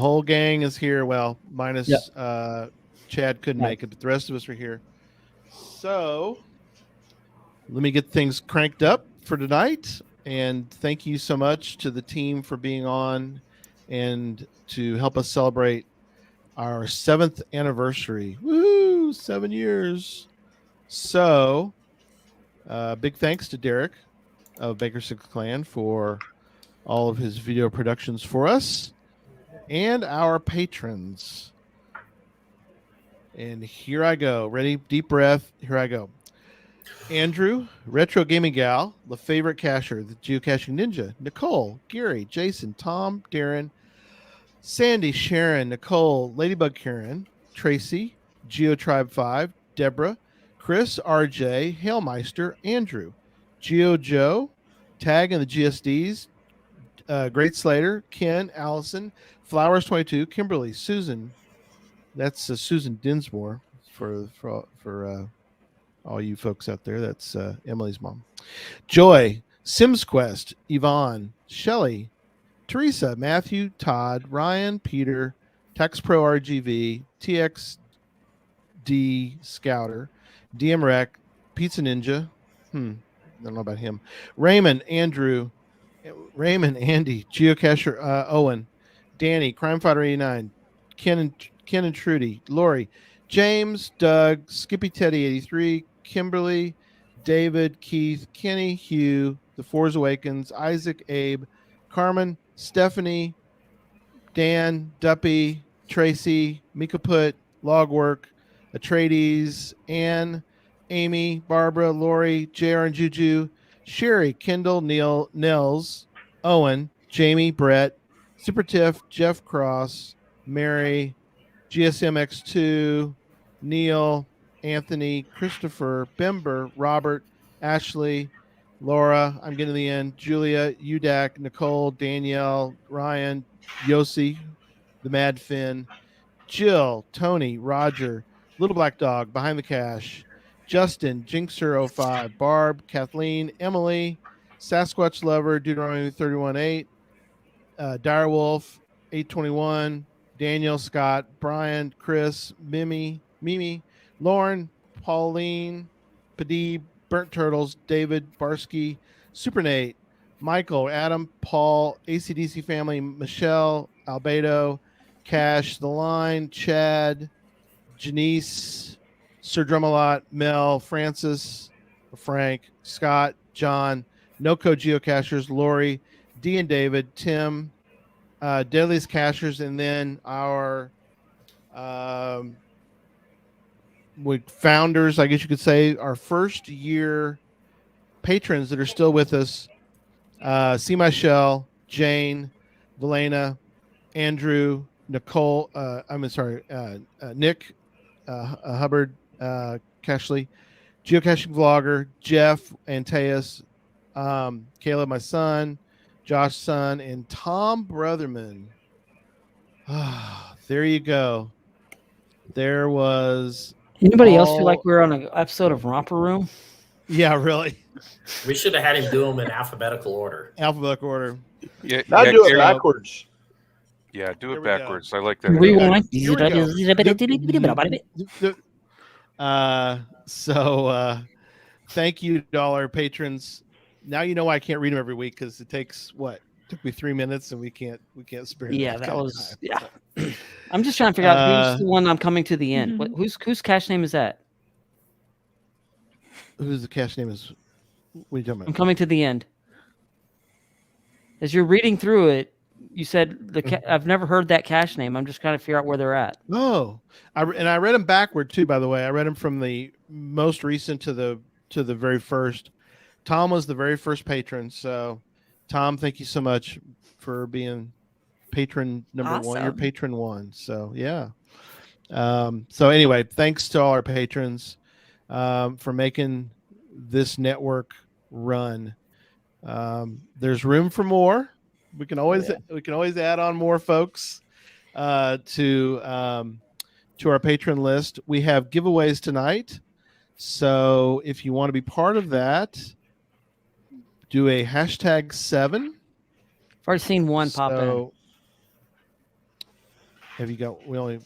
whole gang is here. Well, minus Chad couldn't Right. make it, but the rest of us are here. So let me get things cranked up for tonight. And thank you so much to the team for being on and to help us celebrate our 7th anniversary. Woo! 7 years. So big thanks to Derek of Baker Six Clan for all of his video productions for us and our patrons. And here I go. Ready? Deep breath. Here I go. Andrew, Retro Gaming Gal, The Favorite Cacher, The Geocaching Ninja, Nicole, Gary, Jason, Tom, Darren, Sandy, Sharon, Nicole, Ladybug Karen, Tracy, GeoTribe 5, Deborah, Chris, RJ, Hailmeister, Andrew, Geo Joe, Tag and the GSDs, Great Slater, Ken, Allison, Flowers 22, Kimberly, Susan. That's Susan Dinsmore for all you folks out there. That's Emily's mom. Joy, Sims Quest, Yvonne, Shelly, Teresa, Matthew, Todd, Ryan, Peter, TexPro RGV, TXD Scouter, DM Rec, Pizza Ninja. I don't know about him. Raymond, Andy, Geocacher, Owen, Danny, Crime Fighter 89, Ken and Trudy, Lori, James, Doug, Skippy Teddy 83, Kimberly, David, Keith, Kenny, Hugh, The Force Awakens, Isaac, Abe, Carmen, Stephanie, Dan, Duppy, Tracy, Mika Put, Logwork, Atreides, Anne, Amy, Barbara, Lori, JR and Juju, Sherry, Kendall, Neil, Nels, Owen, Jamie, Brett, Super Tiff, Jeff Cross, Mary, GSMX2, Neil, Anthony, Christopher, Bember, Robert, Ashley, Laura, I'm getting to the end, Julia, Udak, Nicole, Danielle, Ryan, Yossi, the Mad Finn, Jill, Tony, Roger, Little Black Dog, Behind the Cash, Justin, Jinxer05, Barb, Kathleen, Emily, Sasquatch Lover, Deuteronomy 31.8, Direwolf, 821, Daniel, Scott, Brian, Chris, Mimi, Lauren, Pauline, Padib, Burnt Turtles, David, Barsky, Super Nate, Michael, Adam, Paul, ACDC Family, Michelle, Albedo, Cash, The Line, Chad, Janice, Sir Drumalot, Mel, Francis, Frank, Scott, John, NoCo Geocachers, Lori, D and David, Tim, Deadliest Cachers, and then our founders, I guess you could say, our first year patrons that are still with us. See My Shell, Jane, Valena, Andrew, Nicole, Nick, Hubbard, Cashley, Geocaching Vlogger, Jeff, Antaeus, Caleb, my son, Josh's son, and Tom Brotherman. There you go. There was... Anybody else feel like we're on an episode of Romper Room? Yeah, really. We should have had him do them in alphabetical order. Alphabetical order. Yeah, Not do it backwards. Yeah, do it backwards. I like that. Rewind. So thank you to all our patrons. Now you know why I can't read them every week, because it takes it took me 3 minutes and we can't spare. Yeah, that was I'm just trying to figure out who's the one I'm coming to the end. Whose cache name is that? Who's the cache name is? What are you talking about? I'm coming to the end. As you're reading through it, you said I've never heard that cache name. I'm just trying to figure out where they're at. Oh, I read them backward too. By the way, I read them from the most recent to the very first. Tom was the very first patron. So, Tom, thank you so much for being patron number one. You're patron one. So yeah. So anyway, thanks to all our patrons for making this network run. There's room for more. We can always add on more folks to our patron list. We have giveaways tonight, so if you want to be part of that, do a #7. I've already seen one pop in. Have you got? We only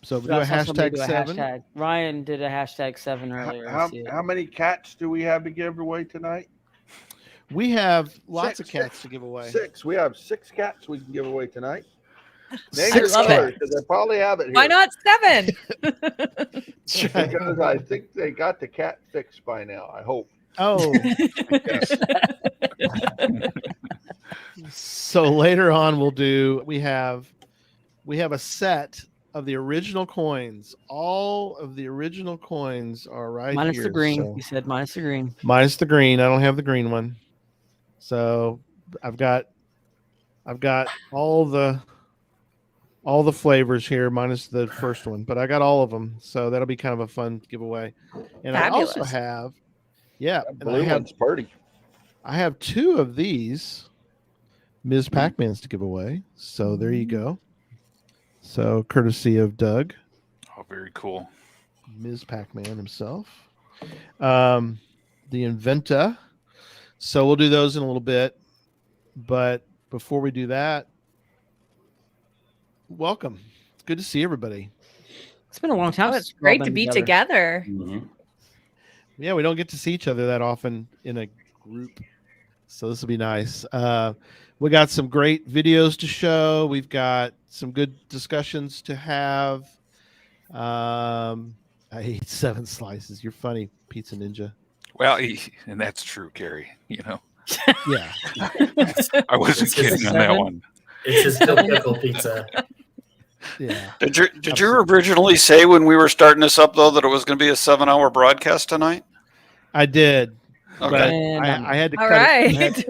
So do I a saw somebody hashtag do a 7. hashtag. Ryan did a hashtag 7 earlier. I see it. How many cats do we have to give away tonight? We have lots of 6. cats to give away. 6. We have 6 cats we can give away tonight. Name 6 your cats. colors, because they probably have it here. Why not 7? Because I think they got the cat fixed by now. I hope. Oh, Yes. so later on we have a set of the original coins. All of the original coins are right Minus here. the green. So- You said minus the green. minus the green. I don't have the green one. So I've got all the flavors here minus the first one, but I got all of them. So that'll be kind of a fun giveaway. And Fabulous. I also have That blue one's pretty. I have 2 of these Ms. Pac-Mans to give away. So there you go. So courtesy of Doug, Oh, very cool. Ms. Pac-Man himself. The Inventa. So we'll do those in a little bit. But before we do that, welcome. It's good to see everybody. It's been a long time. Oh, since it's we've all great been to be together. Yeah, we don't get to see each other that often in a group. So this will be nice. We got some great videos to show. We've got some good discussions to have. I ate 7 slices. You're funny, Pizza Ninja. Well, and that's true, Gary. You know, Yeah. I wasn't It's kidding on that 7. one. It's just still pickle pizza. Yeah. Did you originally say when we were starting this up though that it was going to be a 7-hour broadcast tonight? I did. Okay. But And I had to All cut right. it.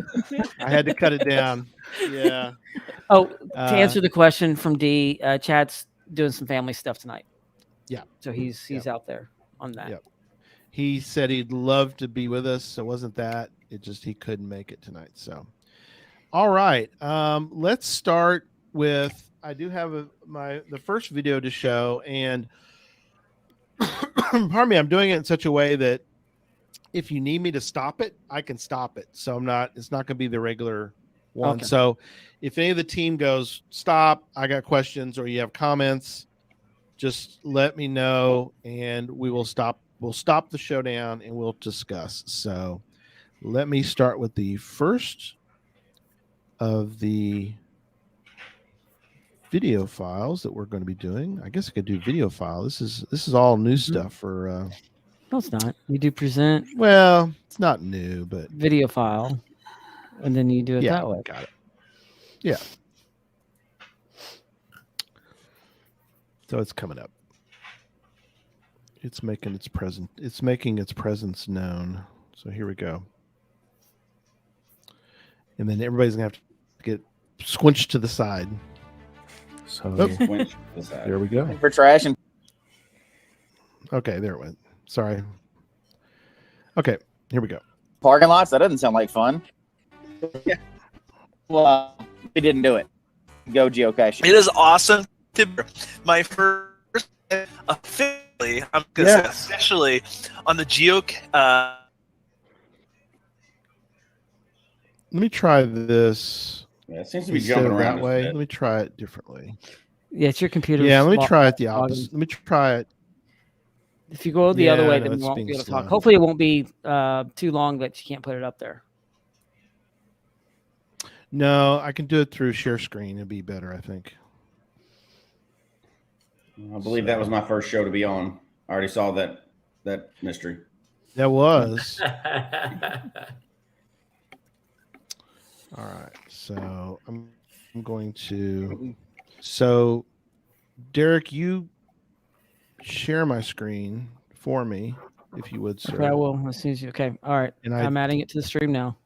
I had to cut it down. Yeah. Oh, to answer the question from D, Chad's doing some family stuff tonight. Yeah. So he's out there on that. Yep. He said he'd love to be with us. So it wasn't that. It just he couldn't make it tonight. So, all right. Let's start with. I do have the first video to show, and pardon me, I'm doing it in such a way that if you need me to stop it, I can stop it. So it's not going to be the regular one. Okay. So if any of the team goes, stop, I got questions, or you have comments, just let me know and we'll stop the showdown and we'll discuss. So let me start with the first of the video files that we're going to be doing. I guess I could do video file. This is all new stuff for No, it's not. You do present well, it's not new, but video file, and then you do it yeah, that way. got it. Yeah. So it's coming up. It's making its presence known. So here we go. And then everybody's gonna have to get squinched to the side. So There we go. for trash and Okay, there it went. Sorry. Okay, here we go. parking lots, that doesn't sound like fun. Well, we didn't do it. Go geocaching. It is awesome to my first officially, I'm gonna say officially on the Let me try this. Yeah, it seems to be instead jumping of around that a way. bit. Let me try it differently. Yeah, it's your computer. Yeah, let me try it the opposite. Let me try it. If you go the other Yeah, way, no, then it's we won't being be able to slow. talk. Hopefully, it won't be too long that you can't put it up there. No, I can do it through share screen. It'd be better, I think. I believe that was my first show to be on. I already saw that mystery. That was. All right. So I'm going to. So, Derek, you share my screen for me, if you would, sir. Okay, I will as soon as you. Okay, all right. And I'm adding it to the stream now.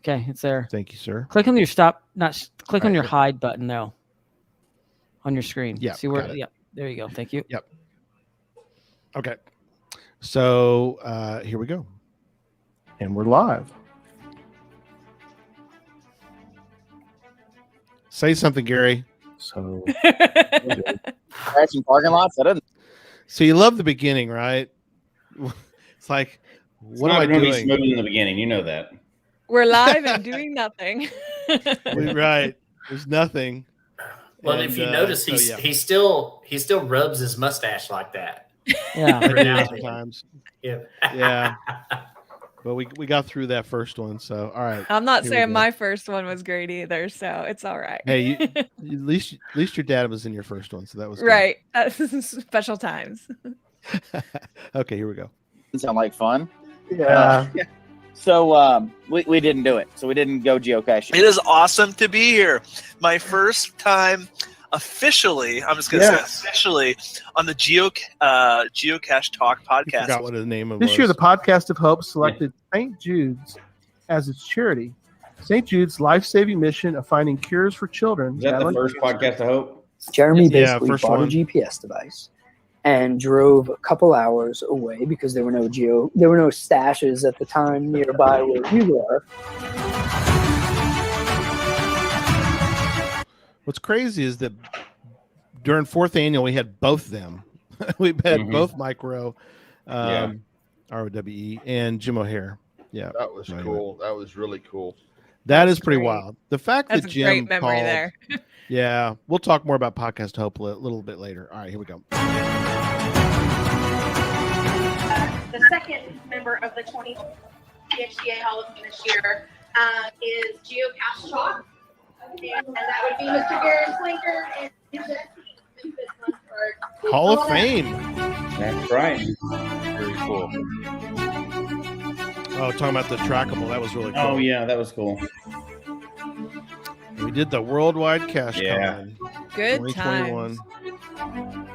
Okay, it's there. Thank you, sir. Click on your stop. Click on Right. your hide button though. On your screen. Yeah, See where? got it. Yeah. There you go. Thank you. Okay. So here we go. And we're live. Say something, Gary. So Trash and parking lots, that doesn't. So you love the beginning, right? It's like, what am I Be doing? smooth in the beginning, you know that. We're live and doing nothing. Right. There's nothing. Well, And, if you notice, so, yeah. he still rubs his mustache like that. Yeah. Every now and then. sometimes. Yeah. Yeah. But we got through that first one, so all right. I'm not Here we saying go. my first one was great either, so it's all right. Hey, at least your dad was in your first one, so that was good. Right. Special times. Okay, here we go. Sound like fun? Yeah. So we didn't do it. So we didn't go geocaching. It is awesome to be here. My first time officially, I'm just going to say officially, on the Geocache Talk I podcast. forgot what the name of This was. year, the Podcast of Hope selected St. Jude's as its charity. St. Jude's life-saving mission of finding cures for children. Is that the first podcast, I hope? Jeremy Yeah, basically first bought one. a GPS device and drove a couple hours away because there were no stashes at the time nearby where we were. What's crazy is that during fourth annual, we had both of them. We had both Mike Rowe, ROWE, and Jim O'Hare. Yeah, That was cool. That was really cool. that is pretty great. wild. The fact That's that a Jim great memory called, there. Yeah, we'll talk more about Podcast Hope a little bit later. All right, here we go. The second member of the 20 PHTA Hall of Fame this year is Geocache Talk. And that would be Mr. Gary Slinker and Jesse Lunsford. Hall of Fame. That's right. Very cool. Oh, talking about the trackable, that was really cool. Oh yeah, that was cool. We did the Worldwide Cache Yeah. Con Good 2021. times.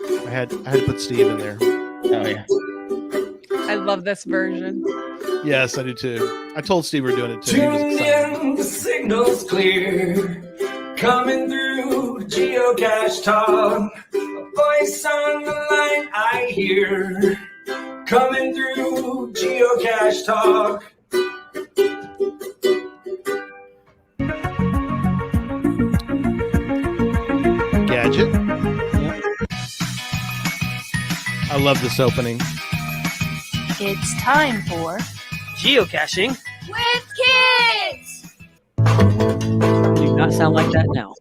I had to put Steve in there. Oh yeah. I love this version. Yes, I do too. I told Steve we're doing it too. He was excited. The signal's clear, coming through Geocache Talk. A voice on the line I hear, coming through Geocache Talk. Gadget. I love this opening. It's time for Geocaching. With Kids! Do not sound like that now.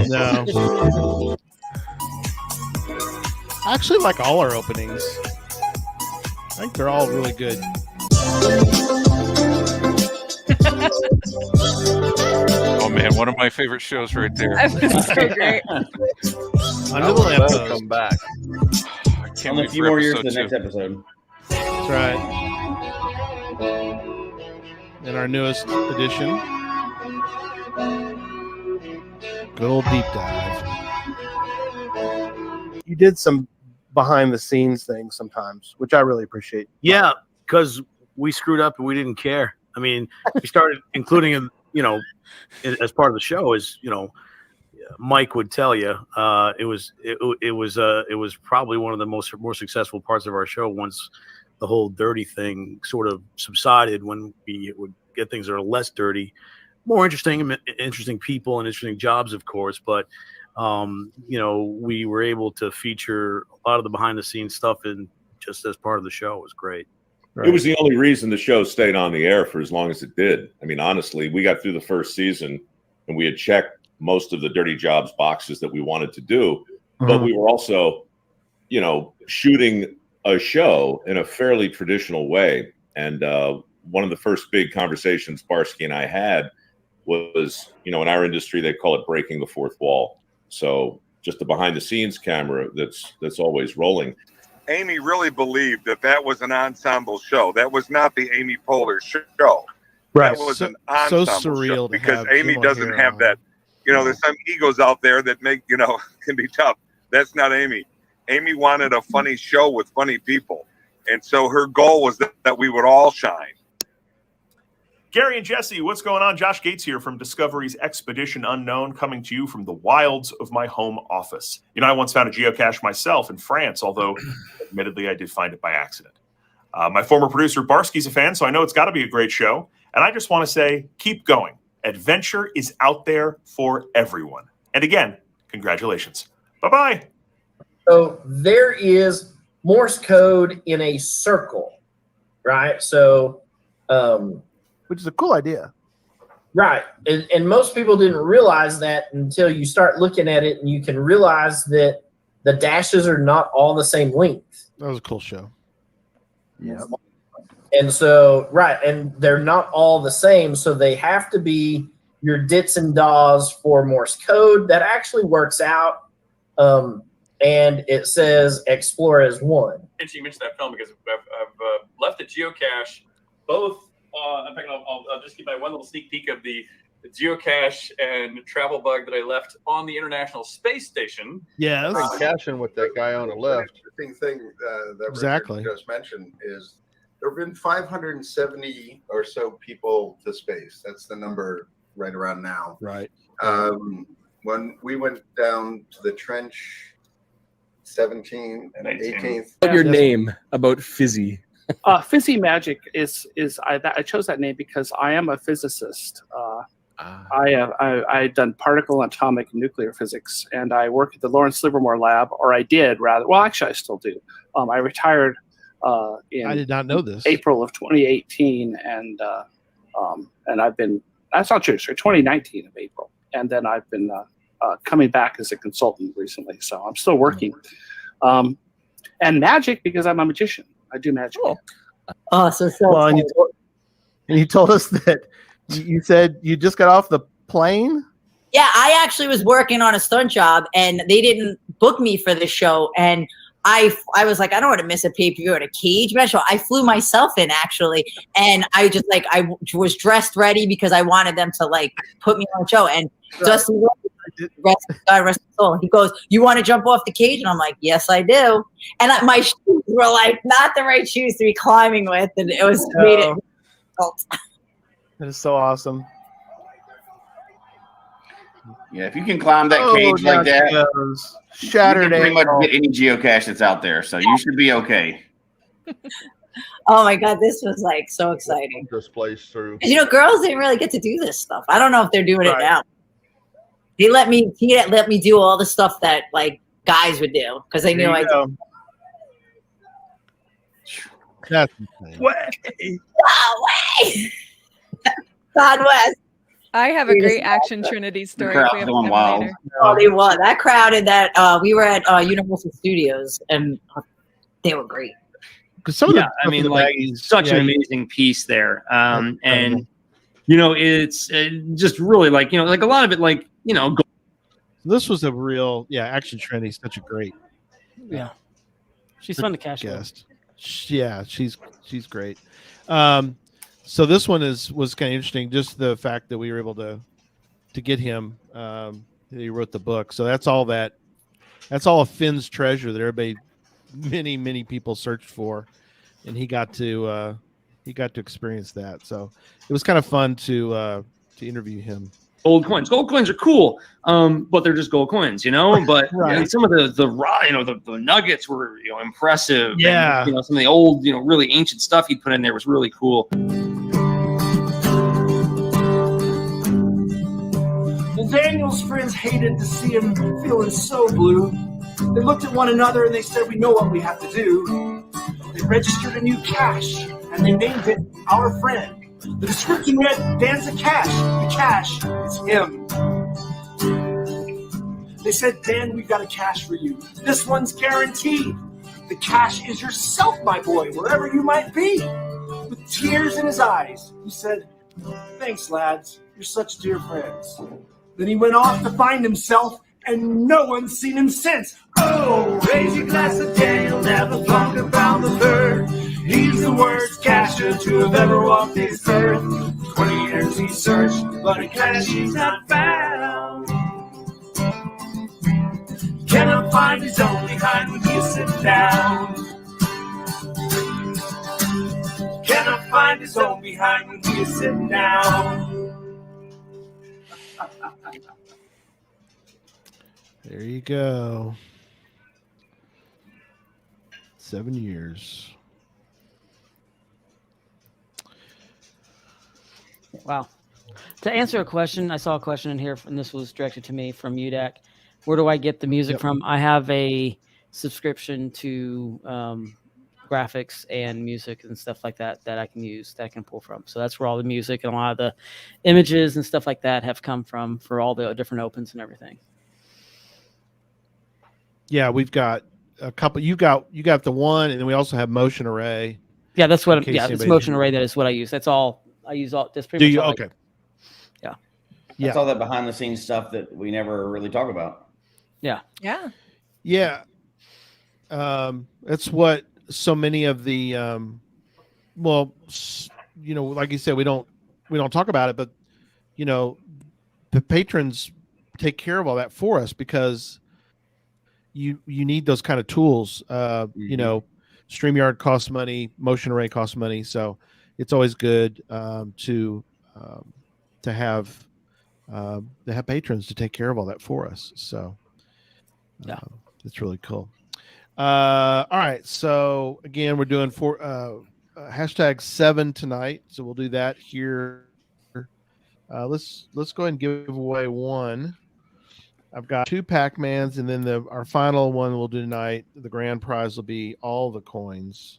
No. I actually like all our openings. I think they're all really good. Oh man, one of my favorite shows right there. That was so great. Under the lamppost. Come back. I can't Only a wait few for more years to episode the next 2. episode. That's right. And our newest edition. Good old deep dive. You did some behind the scenes things sometimes, which I really appreciate. Yeah, because we screwed up and we didn't care. I mean, we started including him, as part of the show. As Mike would tell you, it was probably one of the more successful parts of our show once the whole dirty thing sort of subsided. When we would get things that are less dirty, more interesting people and interesting jobs, of course, but. We were able to feature a lot of the behind the scenes stuff and just as part of the show. It was great. It was the only reason the show stayed on the air for as long as it did. I mean, honestly, we got through the first season and we had checked most of the dirty jobs boxes that we wanted to do, but we were also, shooting a show in a fairly traditional way. And one of the first big conversations Barsky and I had was, in our industry, they call it breaking the fourth wall. So just the behind the scenes camera that's always rolling. Amy really believed that was an ensemble show. That was not the Amy Poehler show. Right. That was So- an ensemble so surreal show to because have Amy Jim doesn't O'Hare have on. that. There's some egos out there that make, can be tough. That's not Amy. Amy wanted a funny show with funny people. And so her goal was that we would all shine. Gary and Jesse, what's going on? Josh Gates here from Discovery's Expedition Unknown, coming to you from the wilds of my home office. I once found a geocache myself in France, although admittedly I did find it by accident. My former producer Barsky's a fan, so I know it's got to be a great show. And I just want to say, keep going. Adventure is out there for everyone. And again, congratulations. So there is Morse code in a circle, right? So, which is a cool idea. Right. And most people didn't realize that until you start looking at it, and you can realize that the dashes are not all the same length. That was a cool show. Yeah. And so, right, and they're not all the same, so they have to be your dits and dahs for Morse code. That actually works out, and it says explore as one. And so you mentioned that film because I've left the geocache both. In fact, I'll just give my one little sneak peek of the geocache and travel bug that I left on the International Space Station. Yes. Caching with that guy on the left. Interesting thing that Exactly. Richard just mentioned is there have been 570 or so people to space. That's the number right around now. Right. When we went down to the trench, 17 and 18th. Your name about Fizzy. Fizzy Magic is I chose that name because I am a physicist. I've done particle, atomic, and nuclear physics, and I work at the Lawrence Livermore Lab, or I did rather. Well, actually, I still do. I retired in I did not know this. April of 2018, and I've been. That's not true. Sorry, 2019 of April, and then I've been coming back as a consultant recently. So I'm still working, and magic because I'm a magician. I do magic. Oh, so Well, and you told us that you said you just got off the plane. Yeah, I actually was working on a stunt job, and they didn't book me for the show. And I was like, I don't want to miss a pay-per-view at a cage match. So I flew myself in actually, and I just I was dressed ready because I wanted them to put me on a show. And Dusty, rest his soul, he goes, "You want to jump off the cage?" And I'm like, "Yes, I do." And my shoes were not the right shoes to be climbing with, and it was made it difficult. That is so awesome. Yeah, if you can climb that cage like that, shattered you can pretty much get any geocache that's out there. So you should be okay. Oh my God, this was so exciting. Displaced through. Girls didn't really get to do this stuff. I don't know if they're doing it now. He let me do all the stuff that guys would do because they knew I did. That's Way. God West. I have a great Action Trinity story. If we have time later. Oh, they were. That crowd and that we were at Universal Studios and they were great. Because some of the I mean, such an amazing piece there, and it's just really a lot of it, This was a real Action Trinity. Such a great. Yeah, she's fun to cash guest. Yeah, she's great. So this one was kind of interesting. Just the fact that we were able to get him. He wrote the book, so that's all of Finn's treasure that everybody, many people searched for, and he got to experience that. So it was kind of fun to interview him. Gold coins are cool, but they're just gold coins, But Right. some of the nuggets were impressive. Yeah. And, some of the old really ancient stuff he put in there was really cool. Well, Daniel's friends hated to see him feeling so blue. They looked at one another and they said, "We know what we have to do." They registered a new cache and they named it Our Friend. The description read, "Dan's a cache. The cache is him." They said, "Dan, we've got a cache for you. This one's guaranteed. The cache is yourself, my boy, wherever you might be." With tears in his eyes, he said, "Thanks, lads. You're such dear friends." Then he went off to find himself, and no one's seen him since. Oh, raise your glass of Daniel, never flunk about the third. He's the worst cacher to have ever walked this earth. 20 years he searched, but a cache he's not found. Cannot find his own behind when you sit down. Cannot find his own behind when you sit down. There you go. 7 years. Wow. To answer a question, I saw a question in here, and this was directed to me from UDAC. Where do I get the music from? I have a subscription to graphics and music and stuff like that I can use, that I can pull from. So that's where all the music and a lot of the images and stuff like that have come from for all the different opens and everything. Yeah, we've got a couple. You got the one, and then we also have Motion Array. Yeah, that's what. In case Yeah, it's anybody's- Motion Array. That is what I use. That's all I use. All that's pretty Do much you? all Okay. Yeah. That's all that behind the scenes stuff that we never really talk about. Yeah. Yeah. Yeah. That's what so many of the well, like you said, we don't talk about it, but the patrons take care of all that for us because you need those kind of tools. StreamYard costs money, Motion Array costs money, so it's always good to have patrons to take care of all that for us. So it's really cool. All right, so again, we're doing #7 tonight, so we'll do that here. Let's go ahead and give away one. I've got 2 Pac-Mans, and then our final one we'll do tonight. The grand prize will be all the coins.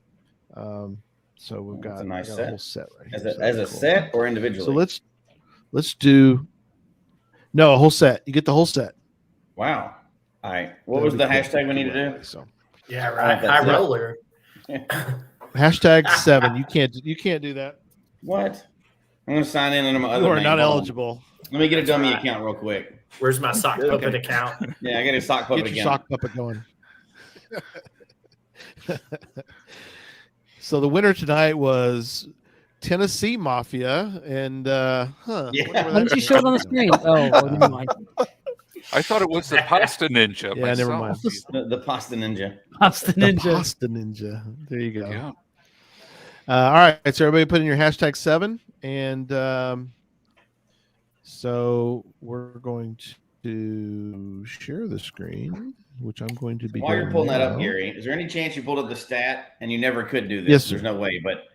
So we've got, a nice a whole set right here. As a set or individually? So let's do a whole set. You get the whole set. Wow. All right. What was the hashtag we need to do? So Yeah, right. High roller. #7. You can't do that. What? I'm gonna sign in under my other You are name. not Hold on. eligible. Let me get a dummy account real quick. Where's my sock puppet account? Yeah, I got a sock puppet Get your account. sock puppet going. So the winner tonight was Tennessee Mafia, and Yeah. Why didn't you show it on the screen? Oh, never mind. I thought it was the Pasta Ninja. Yeah, never mind. The Pasta Ninja. Pasta Ninja. The Pasta Ninja. There you go. Yeah. All right, so everybody put in your #7, and so we're going to share the screen, which I'm going to be. While you're doing pulling that now. up, Gary, is there any chance you pulled up the stat and you never could do this? Yes, sir. There's no way, but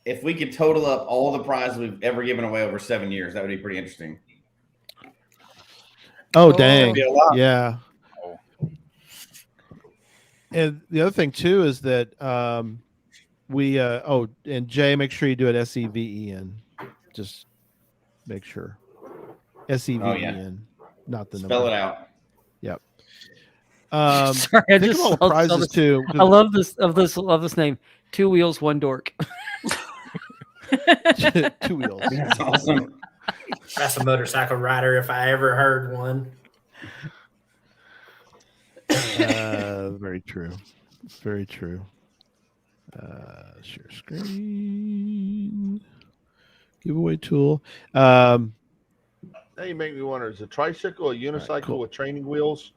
if we could total up all the prizes we've ever given away over 7 years, that would be pretty interesting. Oh, dang. Be a lot. Yeah. And the other thing too is that and Jay, make sure you do it SEVEN. Just make sure. SEVEN, not the number. Spell it out. Yep. Sorry, I think just of all the saw prizes this. too. I love this name. 2 wheels, 1 dork. 2 wheels. That's awesome. That's a motorcycle rider if I ever heard one. Very true. Very true. Share screen. Giveaway tool. Now you make me wonder: is a tricycle a unicycle with training wheels?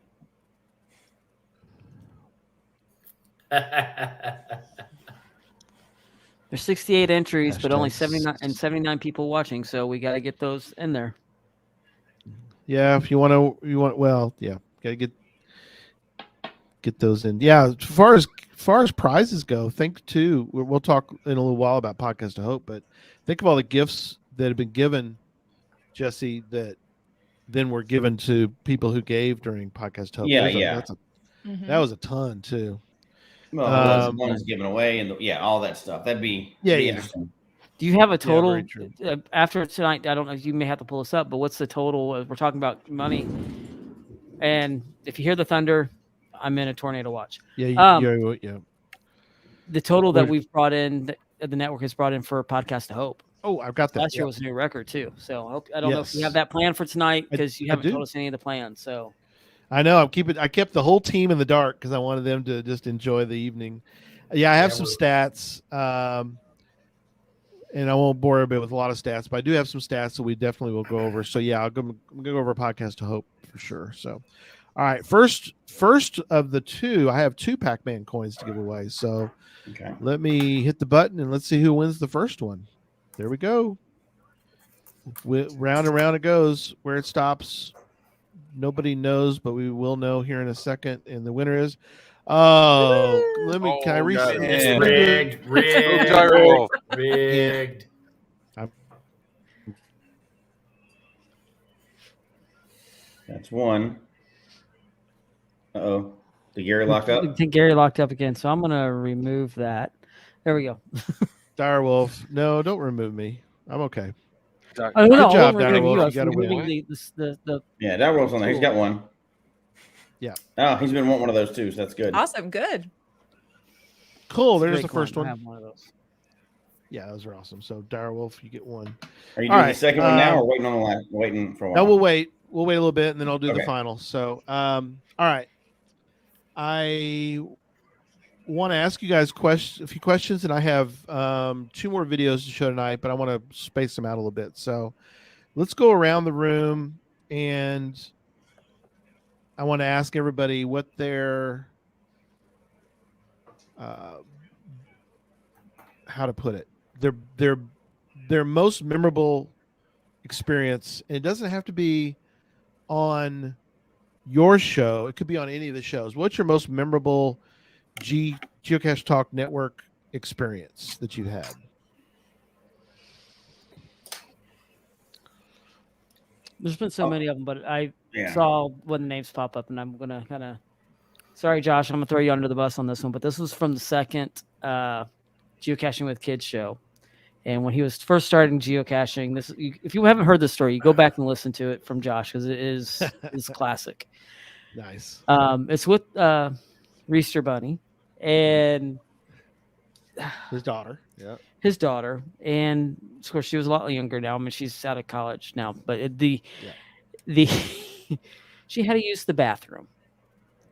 There's 68 entries, but only Hashtag 79 people watching, so we got to get those in there. Yeah, if you want, well, yeah, gotta get those in. Yeah, as far as prizes go, think too. We'll talk in a little while about Podcast of Hope, but think of all the gifts that have been given, Jesse, that then were given to people who gave during Podcast of Hope. Yeah, That was a ton too. Well, one is given away, and all that stuff. That'd be interesting. Do you have a total very true. after tonight? I don't know. You may have to pull this up, but what's the total? We're talking about money, and if you hear the thunder, I'm in a tornado watch. Yeah. The total that we've brought in, that the network has brought in for Podcast of Hope. Oh, I've got that. Last year was a new record too. So I don't know if you have that plan for tonight because you haven't told us any of the plans. So I know I kept the whole team in the dark because I wanted them to just enjoy the evening. Yeah, I have some stats, and I won't bore everybody with a lot of stats, but I do have some stats that we definitely will go over. So yeah, I'm gonna go over Podcast of Hope for sure. So, all right, first of the two, I have 2 Pac-Man coins to give away. So let me hit the button and let's see who wins the first one. There we go. Round and round it goes. Where it stops, nobody knows, but we will know here in a second. And the winner is, can I reset? It's rigged. That's one. Uh-oh. Did Gary locked up? I think Gary locked up again, so I'm gonna remove that. There we go. Direwolf, no, don't remove me. I'm okay. Oh, Good no, job, we're gonna Direwolf. you You got to win. Yeah, Direwolf's on there. He's got one. Yeah. Oh, he's been wanting one of those too, so that's good. Awesome. Good. Cool. It's a There's great the first climb. I one. have one of those. Yeah, those are awesome. So Direwolf, you get one. Are you All doing the right, second one now, or waiting on the last? Waiting for a while. No, we'll wait. We'll wait a little bit, and then I'll do the Okay. final. So, all right. I want to ask you guys a few questions, and I have 2 more videos to show tonight, but I want to space them out a little bit. So, let's go around the room, and I want to ask everybody what their how to put it, their most memorable experience, and it doesn't have to be on your show, it could be on any of the shows. What's your most memorable Geocache Talk Network experience that you've had? There's been so many of them, but I Yeah. saw when the names pop up, and I'm gonna kind of. Sorry, Josh, I'm gonna throw you under the bus on this one, but this was from the second Geocaching with Kids show, and when he was first starting geocaching, if you haven't heard this story, you go back and listen to it from Josh because it is classic. Nice. It's with Reester Bunny and his daughter. Yeah. His daughter, and of course she was a lot younger now. I mean, she's out of college now, but she had to use the bathroom,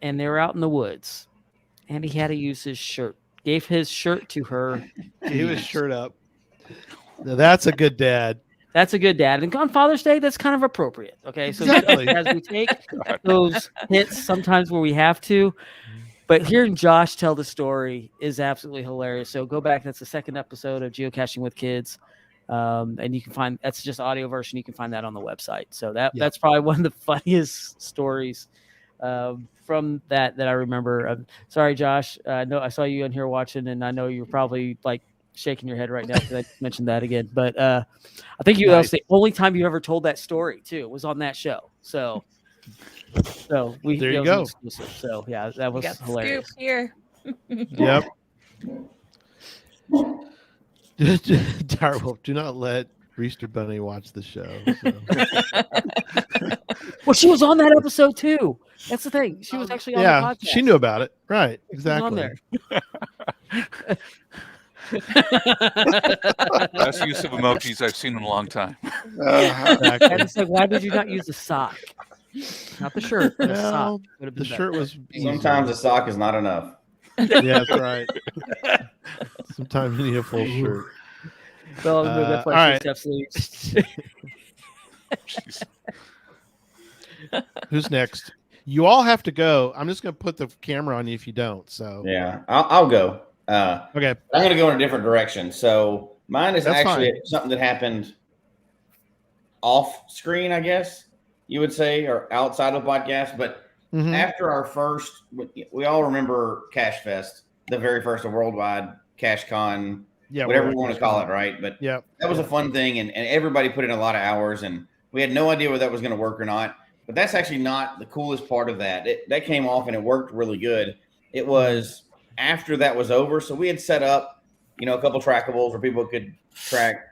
and they were out in the woods, and he had to use his shirt. Gave his shirt to her. Gave his shirt up. Now, that's a good dad. That's a good dad. And on Father's Day, that's kind of appropriate. Okay, so Exactly. as we take those hits sometimes where we have to, but hearing Josh tell the story is absolutely hilarious. So go back. That's the second episode of Geocaching with Kids. And you can find that's just audio version. You can find that on the website. So that's probably one of the funniest stories from that I remember. Sorry, Josh. No, I saw you in here watching, and I know you're probably like shaking your head right now because I mentioned that again. But I think that was the only time you ever told that story too. Was on that show. So there you go. So yeah, that was hilarious. Scoop here. Yep. Direwolf, do not let Reester Bunny watch the show. So. Well, she was on that episode too. That's the thing. She was actually on the podcast. She knew about it. Right. She was Exactly. on there. Best use of emojis I've seen in a long time. And it's like, why did you not use the sock? Not the shirt. The sock. Would have been The better. shirt was Sometimes a sock is not enough. Yeah, that's right. Sometimes you need a full shirt. So I'll move that all right. step sleeves. Who's next? You all have to go. I'm just going to put the camera on you if you don't. So Yeah, I'll go. Okay. I'm going to go in a different direction. So mine is That's actually fine. something that happened off screen, I guess you would say, or outside of the podcast. But Mhm. after our first, we all remember Cache Fest, the very first of Worldwide Cache Con, Yeah, whatever World you want to Cache call Con. it, right? But Yeah. that was a fun thing, and everybody put in a lot of hours, and we had no idea whether that was going to work or not. But that's actually not the coolest part of that. That came off, and it worked really good. It was after that was over, so we had set up, a couple trackables where people could track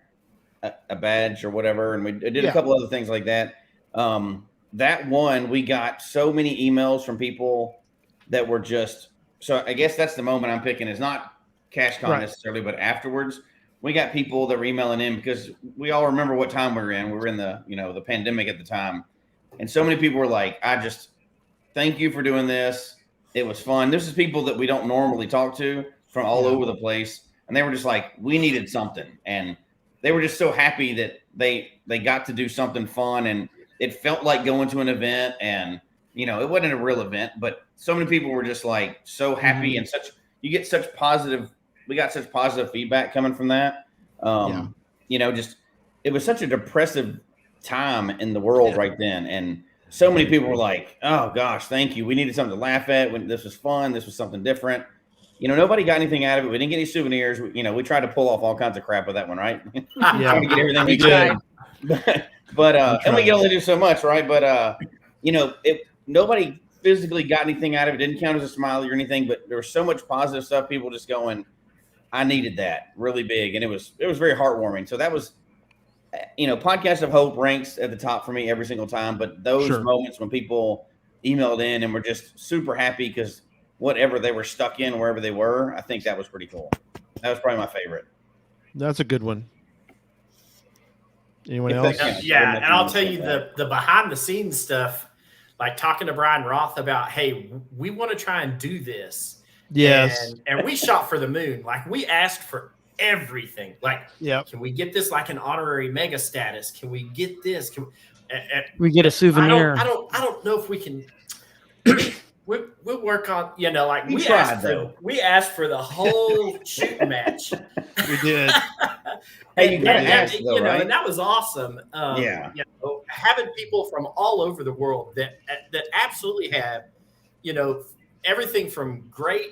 a badge or whatever, and we did a couple other things like that. That one, we got so many emails from people that were just so. I guess that's the moment I'm picking is not CacheCon Right. necessarily, but afterwards, we got people that were emailing in because we all remember what time we were in. We were in the the pandemic at the time, and so many people were like, "I just thank you for doing this. It was fun." This is people that we don't normally talk to from all over the place, and they were just like, "We needed something," and they were just so happy that they got to do something fun, and it felt like going to an event, and it wasn't a real event, but so many people were just like so happy and we got such positive feedback coming from that. Just it was such a depressive time in the world right then, and so many people were like, "Oh gosh, thank you. We needed something to laugh at. When this was fun, this was something different." Nobody got anything out of it. We didn't get any souvenirs. We tried to pull off all kinds of crap with that one, right? Trying to get everything we could. But and we can only do so much, right? But nobody physically got anything out of it. Didn't count as a smiley or anything, but there was so much positive stuff. People just going, I needed that really big. And it was very heartwarming. So that was, Podcast of Hope ranks at the top for me every single time. But those moments when people emailed in and were just super happy because whatever they were stuck in, wherever they were, I think that was pretty cool. That was probably my favorite. That's a good one. Anyone else? Yeah, and I'll tell you the behind the scenes stuff, like talking to Brian Roth about, hey, we want to try and do this. Yes. And we shot for the moon. Like, we asked for everything. Like, can we get this like an honorary mega status? Can we get this? We get a souvenir. I don't know if we can. We'll work on, like we asked for the whole shooting match. We did. Hey, you gotta ask though, right? And that was awesome. Having people from all over the world that absolutely have, everything from great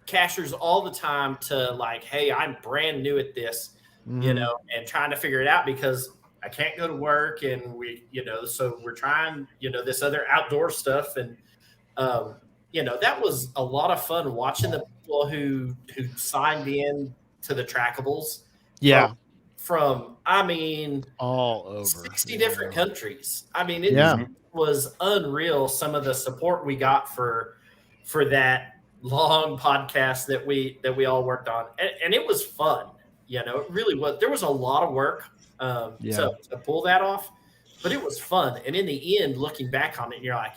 cachers all the time to like, hey, I'm brand new at this, and trying to figure it out because I can't go to work, and we, so we're trying, this other outdoor stuff, and that was a lot of fun watching the people who signed in to the trackables. Yeah. From all over 60 different countries. I mean, it was unreal. Some of the support we got for that long podcast that we all worked on, and it was fun. It really was. There was a lot of work to pull that off, but it was fun. And in the end, looking back on it, you're like,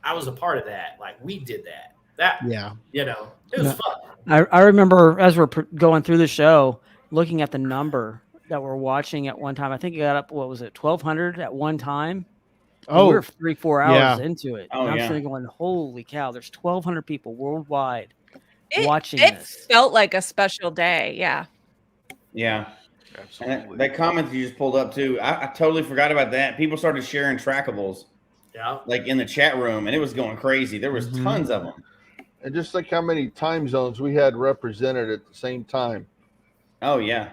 I was a part of that. Like, we did that. It was fun. I remember as we're going through the show, looking at the number that we're watching at one time. I think it got up, 1,200 at one time? Oh, we were 3-4 hours into it. And I'm sitting going, holy cow, there's 1,200 people worldwide watching this. It felt like a special day. Yeah. Yeah. Absolutely. That comment you just pulled up too, I totally forgot about that. People started sharing trackables. Yeah. Like in the chat room, and it was going crazy. There was tons of them. And just like how many time zones we had represented at the same time. Oh, yeah.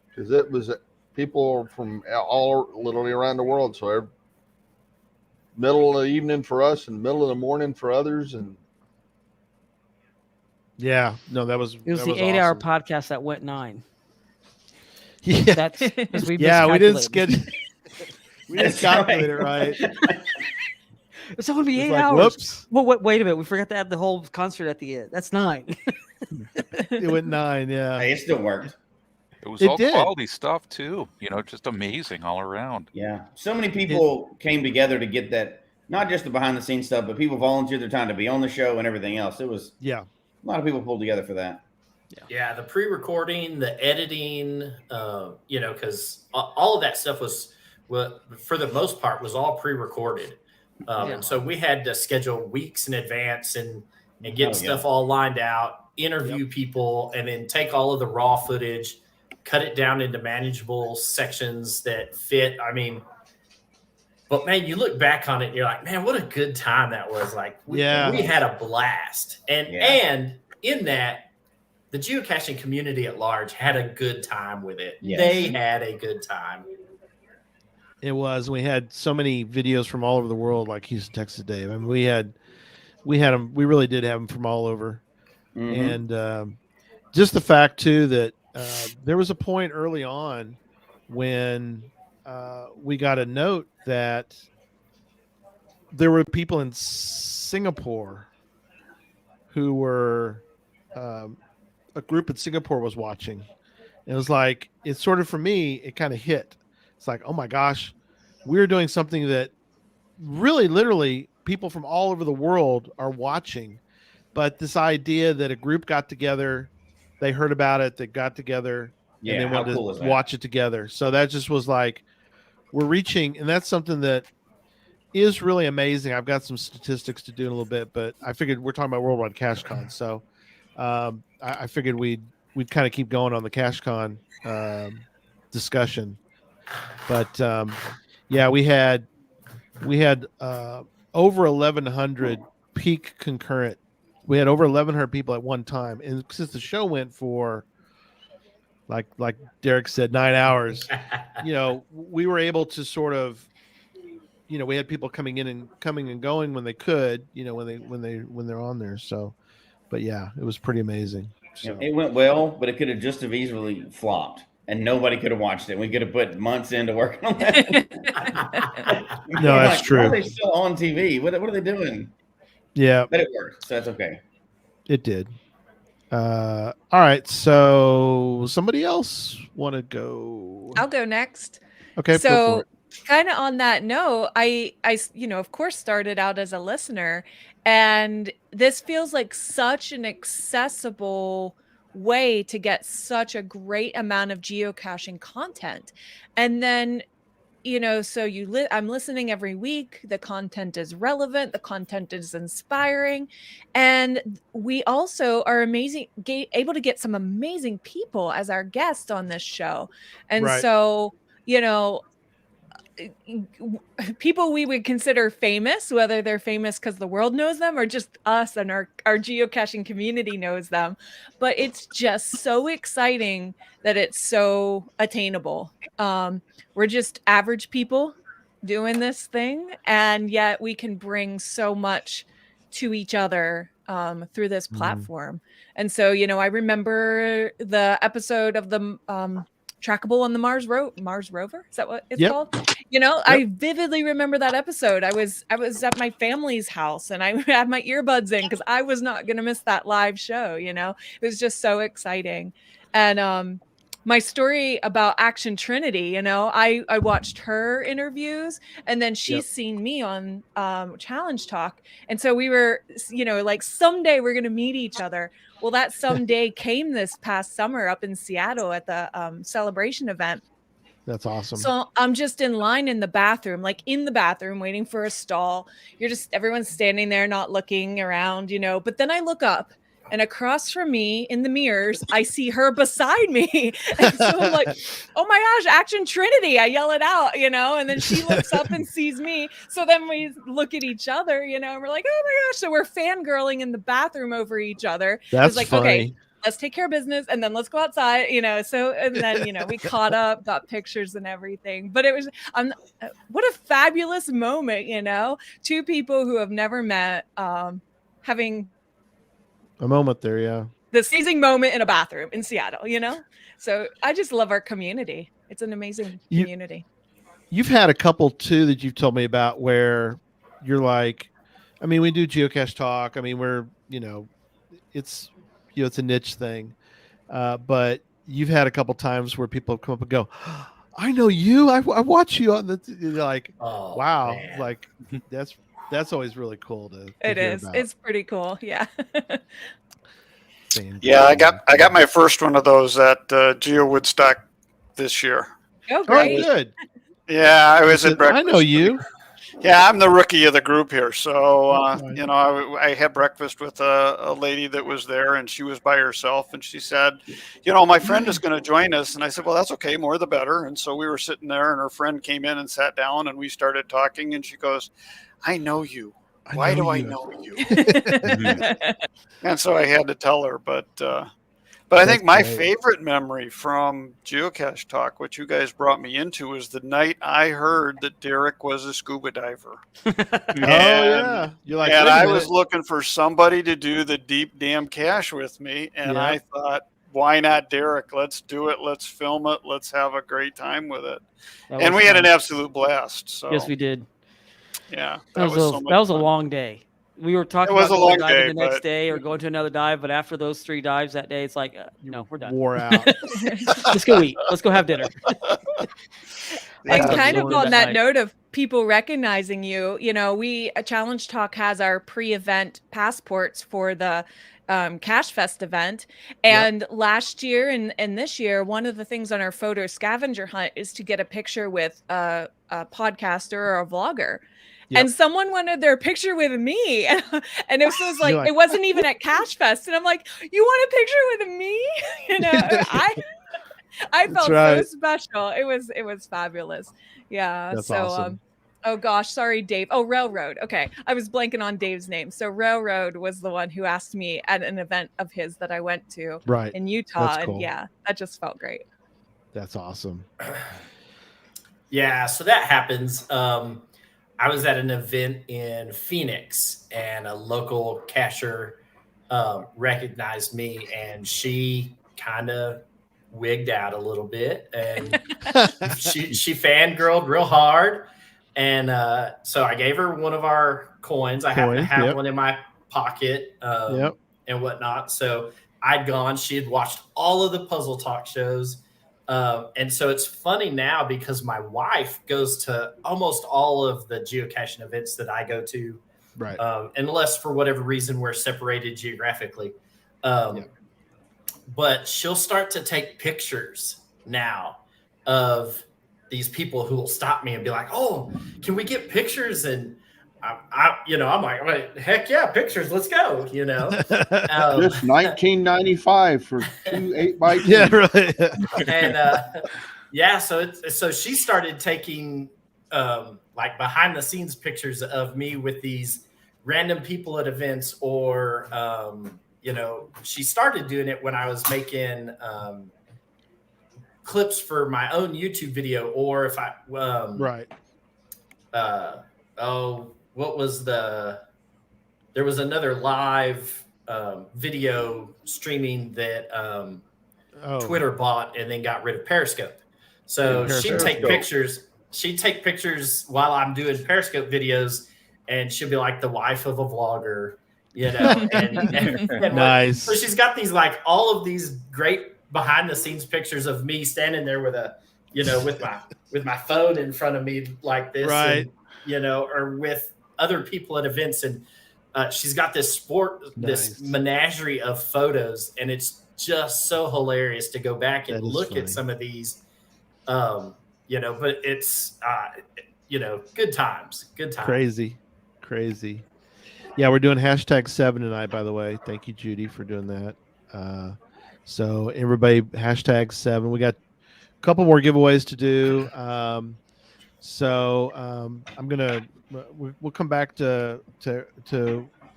Because it was people from all literally around the world. So middle of the evening for us and middle of the morning for others. And that was it was the 8-hour podcast that went 9. Yeah. That's we didn't schedule. We didn't calculate it right. It's only be 8 hours. Whoops. Well, wait a minute. We forgot to add the whole concert at the end. That's 9. It went 9. Yeah. Hey, it still worked. It was all quality stuff too. Just amazing all around. Yeah. So many people came together to get that, not just the behind the scenes stuff, but people volunteered their time to be on the show and everything else. It was a lot of people pulled together for that. Yeah, the pre-recording, the editing, because all of that stuff was, for the most part, was all pre-recorded. And so we had to schedule weeks in advance and get stuff all lined out, interview people, and then take all of the raw footage, cut it down into manageable sections that fit. I mean, but man, you look back on it and you're like, man, what a good time that was. Like, we had a blast. And in that, the geocaching community at large had a good time with it. Yes. They had a good time. It was. We had so many videos from all over the world, like Houston, Texas, Dave. I mean, we had them. We really did have them from all over, and just the fact too that there was a point early on when we got a note that there were people in Singapore who were a group in Singapore was watching. It was like, it's sort of, for me, it kind of hit. It's like, oh my gosh, we're doing something that really, literally, people from all over the world are watching. But this idea that a group got together, they heard about it, they got together, and they wanted to watch it together. So that just was like, we're reaching, and that's something that is really amazing. I've got some statistics to do in a little bit, but I figured we're talking about Worldwide CacheCon, so I figured we'd kind of keep going on the CacheCon discussion. But we had over 1,100 peak concurrent. We had over 1,100 people at one time, and since the show went for like Derek said, 9 hours, we were able to sort of we had people coming and going when they could, when they're on there. So, but yeah, it was pretty amazing. So. It went well, but it could have just as easily flopped, and nobody could have watched it. We could have put months into working on that. No, that's true. Why are they still on TV? What are they doing? Yeah, but it worked, so that's okay. It did. All right, so somebody else want to go? I'll go next. Okay. So kind of on that note, I of course started out as a listener, and this feels like such an accessible way to get such a great amount of geocaching content. And then, so I'm listening every week. The content is relevant. The content is inspiring. And we also are able to get some amazing people as our guests on this show. And Right. so, people we would consider famous, whether they're famous because the world knows them or just us and our geocaching community knows them. But it's just so exciting that it's so attainable. We're just average people doing this thing, and yet we can bring so much to each other through this platform. And so, I remember the episode of the Trackable on the Mars Rover. Is that what it's called? I vividly remember that episode. I was at my family's house and I had my earbuds in because I was not going to miss that live show. It was just so exciting. And my story about Action Trinity, I watched her interviews, and then she's seen me on Challenge Talk. And so we were, like, someday we're going to meet each other. Well, that someday came this past summer up in Seattle at the celebration event. That's awesome. So I'm just in line in the bathroom, waiting for a stall. Everyone's standing there, not looking around, but then I look up, and across from me in the mirrors, I see her beside me. And so I'm like, oh my gosh, Action Trinity. I yell it out, and then she looks up and sees me. So then we look at each other, and we're like, oh my gosh. So we're fangirling in the bathroom over each other. That's like, funny. Okay, let's take care of business and then let's go outside, so, and then, we caught up, got pictures and everything, but it was, what a fabulous moment, two people who have never met, having a moment there. Yeah. The seizing moment in a bathroom in Seattle, so I just love our community. It's an amazing community. You've had a couple too that you've told me about where you're like, we do Geocache Talk. We're, it's, it's a niche thing. But you've had a couple times where people come up and go, I know you. I watch you on the. You're like, oh, wow, man. Like that's always really cool to It hear is. about. It's pretty cool. Yeah. Yeah, I got my first one of those at Geo Woodstock this year. Oh, great. Good. Yeah, I was at breakfast. I know you. Yeah, I'm the rookie of the group here. So, I had breakfast with a lady that was there, and she was by herself. And she said, my friend is going to join us. And I said, well, that's okay. More the better. And so we were sitting there, and her friend came in and sat down, and we started talking. And she goes, I know you. Why do I know you? And so I had to tell her. But I think my favorite memory from Geocache Talk, which you guys brought me into, was the night I heard that Derek was a scuba diver. Yeah. You're like, and wait a I minute. was looking for somebody to do the deep damn cache with me. And Yeah. I thought, why not Derek? Let's do it. Let's film it. Let's have a great time with it. And we had an absolute blast. So Yes, we did. Yeah. That was a long day. We were talking It was about a going long diving day, the next but- day or going to another dive, but after those 3 dives that day, it's like, no, we're done. Wore out. Let's go eat. Let's go have dinner. And That's kind of what on that night. note of people recognizing you, Challenge Talk has our pre-event passports for the Cache Fest event. And last year and this year, one of the things on our photo scavenger hunt is to get a picture with a podcaster or a vlogger. Yep. And someone wanted their picture with me. And it was like, like- it wasn't even at Cache Fest. And I'm like, you want a picture with me? I felt so special. It was fabulous. Yeah. That's so awesome. oh gosh, sorry, Dave. Oh, Railroad. Okay. I was blanking on Dave's name. So Railroad was the one who asked me at an event of his that I went to in Utah. That's cool. And yeah, that just felt great. That's awesome. Yeah, so that happens. I was at an event in Phoenix, and a local cacher recognized me, and she kind of wigged out a little bit, and she fangirled real hard. And so I gave her one of our coins. I happen to have one in my pocket and whatnot. So I'd gone. She had watched all of the Puzzle Talk shows. And so it's funny now because my wife goes to almost all of the geocaching events that I go to, right? Unless for whatever reason we're separated geographically. But she'll start to take pictures now of these people who will stop me and be like, "Oh, can we get pictures?" And I'm like, "Heck yeah, pictures! Let's go!" Just 1995 for 2 8x10. Yeah, really. And so she started taking like behind the scenes pictures of me with these random people at events, or she started doing it when I was making clips for my own YouTube video, or if I what was there was another live video streaming that Twitter bought and then got rid of Periscope. So she'd take pictures while I'm doing Periscope videos, and she'll be like the wife of a vlogger, and nice. So she's got these like all of these great behind the scenes pictures of me standing there with a with my phone in front of me like this, right? And, or with other people at events, and she's got this this menagerie of photos, and it's just so hilarious to go back and look at some of these, but it's good times. Crazy. Yeah, we're doing #7 tonight, by the way. Thank you, Judy, for doing that. So everybody, #7. We got a couple more giveaways to do. We'll come back to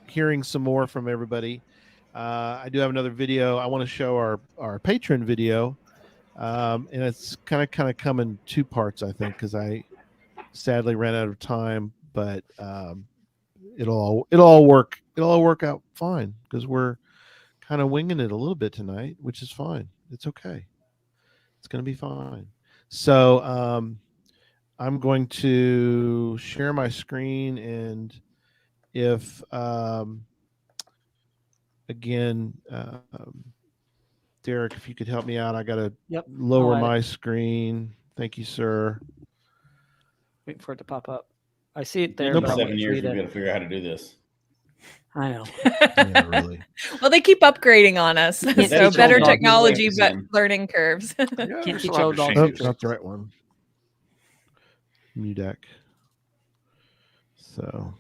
hearing some more from everybody. I do have another video. I want to show our patron video, and it's kind of come in two parts, I think, because I sadly ran out of time. But it'll all work out fine because we're kind of winging it a little bit tonight, which is fine. It's okay. It's going to be fine. So I'm going to share my screen, and if Derek, if you could help me out, I got to lower my screen. Thank you, sir. Waiting for it to pop up. I see it there. 7 years, we've got to figure out how to do this. I know. Yeah, really. Well, they keep upgrading on us. So better technology, but learning curves. Can't teach old dogs. Oh, not the right one. New deck. So,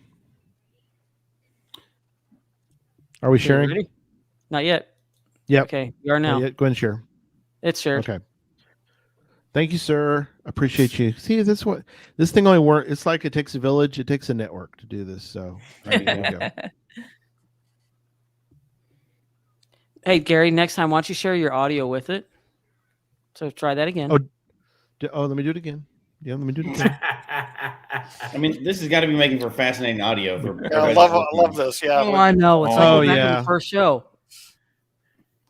are we sharing? Ready? Not yet. Yep. Okay, you are now. Go ahead and share. It's shared. Okay. Thank you, sir. Appreciate you. See, this thing only works. It's like it takes a village. It takes a network to do this. So, there you go. Hey, Gary, next time, why don't you share your audio with it? So try that again. Let me do it again. Yeah, let me do it again. I mean, this has got to be making for fascinating audio. I love this. Yeah. Oh, I know. It's like back in the first show.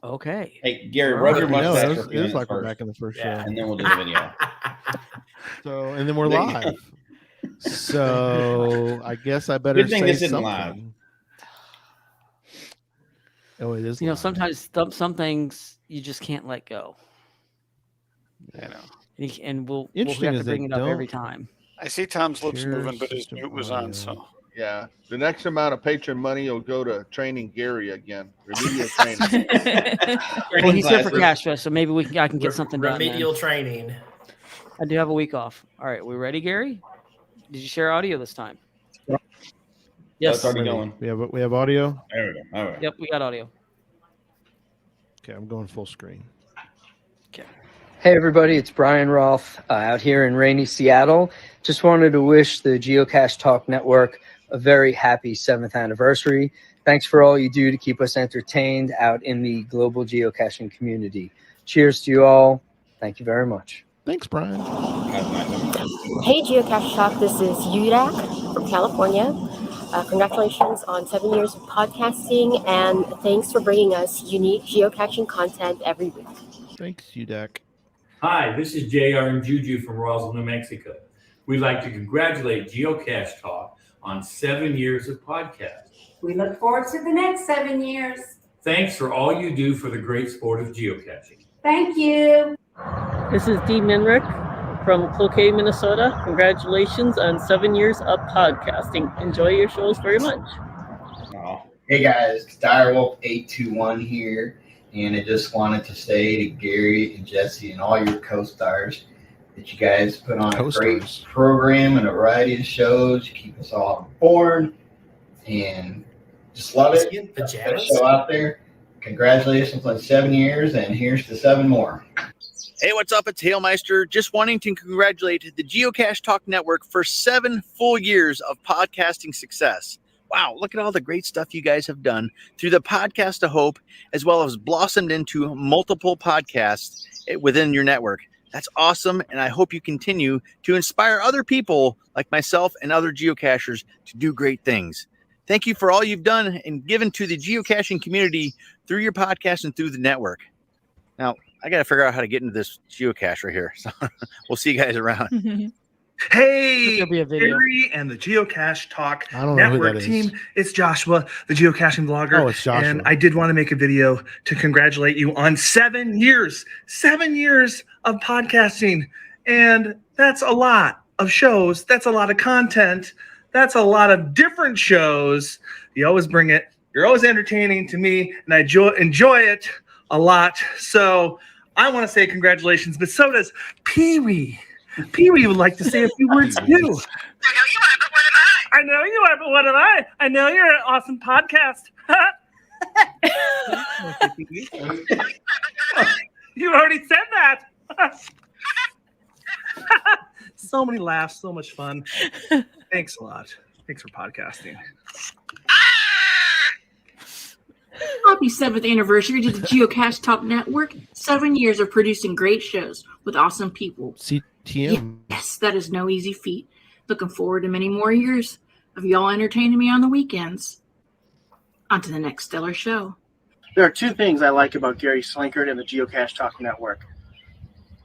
Okay. Hey, Gary, rub your mustache. It is like we're back in the first show. And then we'll do the video. So, and then we're live. So, I guess I better Good thing say this isn't something. live. Oh, it is. Sometimes some things you just can't let go. And we'll have to bring it up every time. I see Tom's lips moving, but his mute was on. So yeah, the next amount of patron money will go to training Gary again. Remedial training. Well, he's here for Cache Fest, so maybe I can get something done. Remedial training. I do have a week off. All right, we ready, Gary? Did you share audio this time? Yes, it's already going. We have audio. There we go. All right. Yep, we got audio. Okay, I'm going full screen. Okay. Hey everybody, it's Brian Rolfe out here in rainy Seattle. Just wanted to wish the Geocache Talk Network a very happy 7th anniversary. Thanks for all you do to keep us entertained out in the global geocaching community. Cheers to you all. Thank you very much. Thanks, Brian. Hey, Geocache Talk. This is Yudak from California. Congratulations on 7 years of podcasting, and thanks for bringing us unique geocaching content every week. Thanks, Udak. Hi, this is JR and Juju from Roswell, New Mexico. We'd like to congratulate Geocache Talk on 7 years of podcasting. We look forward to the next 7 years. Thanks for all you do for the great sport of geocaching. Thank you. This is Dee Minrick from Cloquet, Minnesota. Congratulations on 7 years of podcasting. Enjoy your shows very much. Hey guys, it's Direwolf 821 here, and I just wanted to say to Gary and Jesse and all your co-stars that you guys put on a great program and a variety of shows. You keep us all informed and just love it. Got a show out there. Congratulations on 7 years, and here's to 7 more. Hey, what's up? It's Hailmeister. Just wanting to congratulate the Geocache Talk Network for 7 full years of podcasting success. Wow, look at all the great stuff you guys have done through the Podcast of Hope, as well as blossomed into multiple podcasts within your network. That's awesome, and I hope you continue to inspire other people like myself and other geocachers to do great things. Thank you for all you've done and given to the geocaching community through your podcast and through the network. Now, I got to figure out how to get into this geocache right here. So we'll see you guys around. Hey, There'll be a video. Gary and the Geocache Talk I don't know who Network that is. team. It's Joshua, the geocaching vlogger. Oh, it's Joshua. And I did want to make a video to congratulate you on 7 years. 7 years of podcasting. And that's a lot of shows. That's a lot of content. That's a lot of different shows. You always bring it. You're always entertaining to me, and I enjoy it a lot. So I want to say congratulations, but so does Pee-wee. Pee-wee would like to say a few words too. I know you are, but what am I? I know you're an awesome podcast. You already said that. So many laughs, so much fun. Thanks a lot. Thanks for podcasting. Happy 7th anniversary to the Geocache Talk Network. 7 years of producing great shows with awesome people. CTM. Yes, that is no easy feat. Looking forward to many more years of y'all entertaining me on the weekends. On to the next stellar show. There are 2 things I like about Gary Slinkard and the Geocache Talk Network: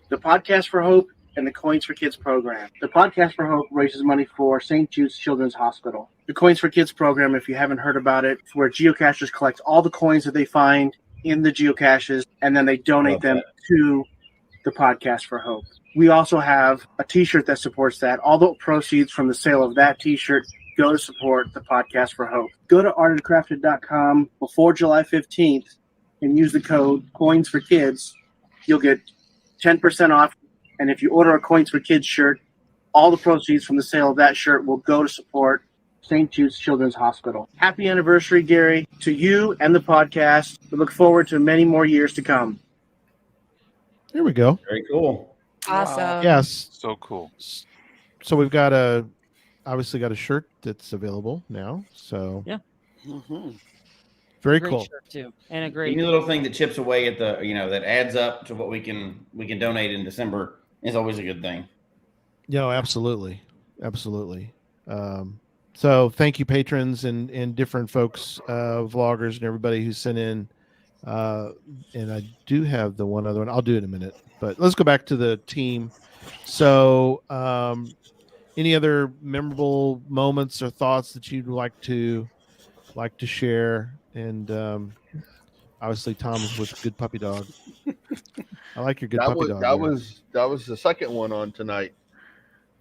the Podcast for Hope and the Coins for Kids program. The Podcast for Hope raises money for St. Jude's Children's Hospital. The Coins for Kids program, if you haven't heard about it, is where geocachers collect all the coins that they find in the geocaches, and then they donate them to the Podcast for Hope. We also have a t-shirt that supports that. All the proceeds from the sale of that t-shirt go to support the Podcast for Hope. Go to artandcrafted.com before July 15th and use the code Coins for Kids. You'll get 10% off. And if you order a Coins for Kids shirt, all the proceeds from the sale of that shirt will go to support St. Jude's Children's Hospital. Happy anniversary, Gary, to you and the podcast. We look forward to many more years to come. There we go. Very cool. Awesome. Yes. So cool. So we've got obviously got a shirt that's available now. So yeah. Very Great cool. shirt too. And a great Any little thing that chips away at the, that adds up to what we can donate in December is always a good thing. No, absolutely. Absolutely. So thank you, patrons and different folks, vloggers and everybody who sent in. And I do have the one other one. I'll do it in a minute, but let's go back to the team. So any other memorable moments or thoughts that you'd like to share? And obviously Tom is with Good Puppy Dog. I like your Good Puppy Dog. That was the second one on tonight.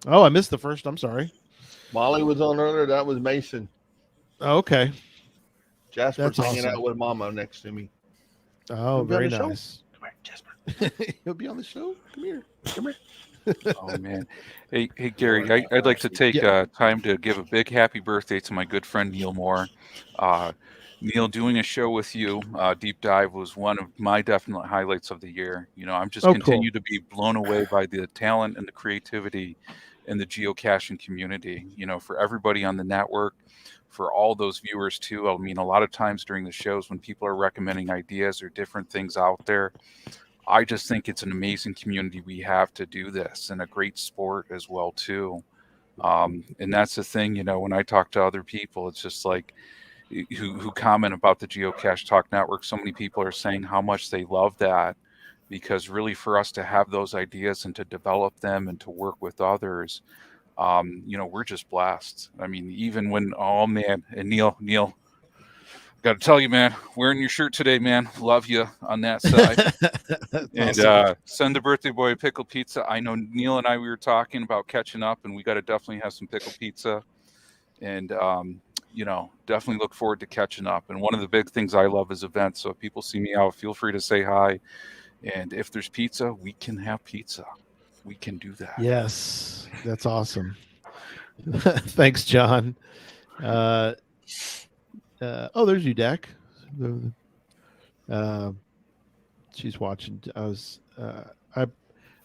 Oh, I missed the first. I'm sorry. Molly was on earlier. That was Mason. Oh, okay. Jasper's That's hanging awesome. out with Mama next to me. Oh, He'll be on very the show. nice. Come here, Jasper. He'll be on the show. Come here. Come here. Oh man, hey Gary, I'd like to take time to give a big happy birthday to my good friend Neil Moore. Neil, doing a show with you, Deep Dive, was one of my definite highlights of the year. I'm just continue to be blown away by the talent and the creativity in the geocaching community. For everybody on the network, for all those viewers too. I mean, a lot of times during the shows when people are recommending ideas or different things out there, I just think it's an amazing community we have to do this, and a great sport as well too. And that's the thing, when I talk to other people, it's just like who comment about the Geocache Talk Network. So many people are saying how much they love that, because really for us to have those ideas and to develop them and to work with others, we're just blessed. I mean, even when, oh man, and Neil, got to tell you, man, wearing your shirt today, man. Love you on that side. And awesome. Send the birthday boy a pickle pizza. I know Neil and I, we were talking about catching up, and we got to definitely have some pickle pizza. And, definitely look forward to catching up. And one of the big things I love is events. So if people see me out, feel free to say hi. And if there's pizza, we can have pizza. We can do that. Yes, that's awesome. Thanks, John. There's Udak. She's watching.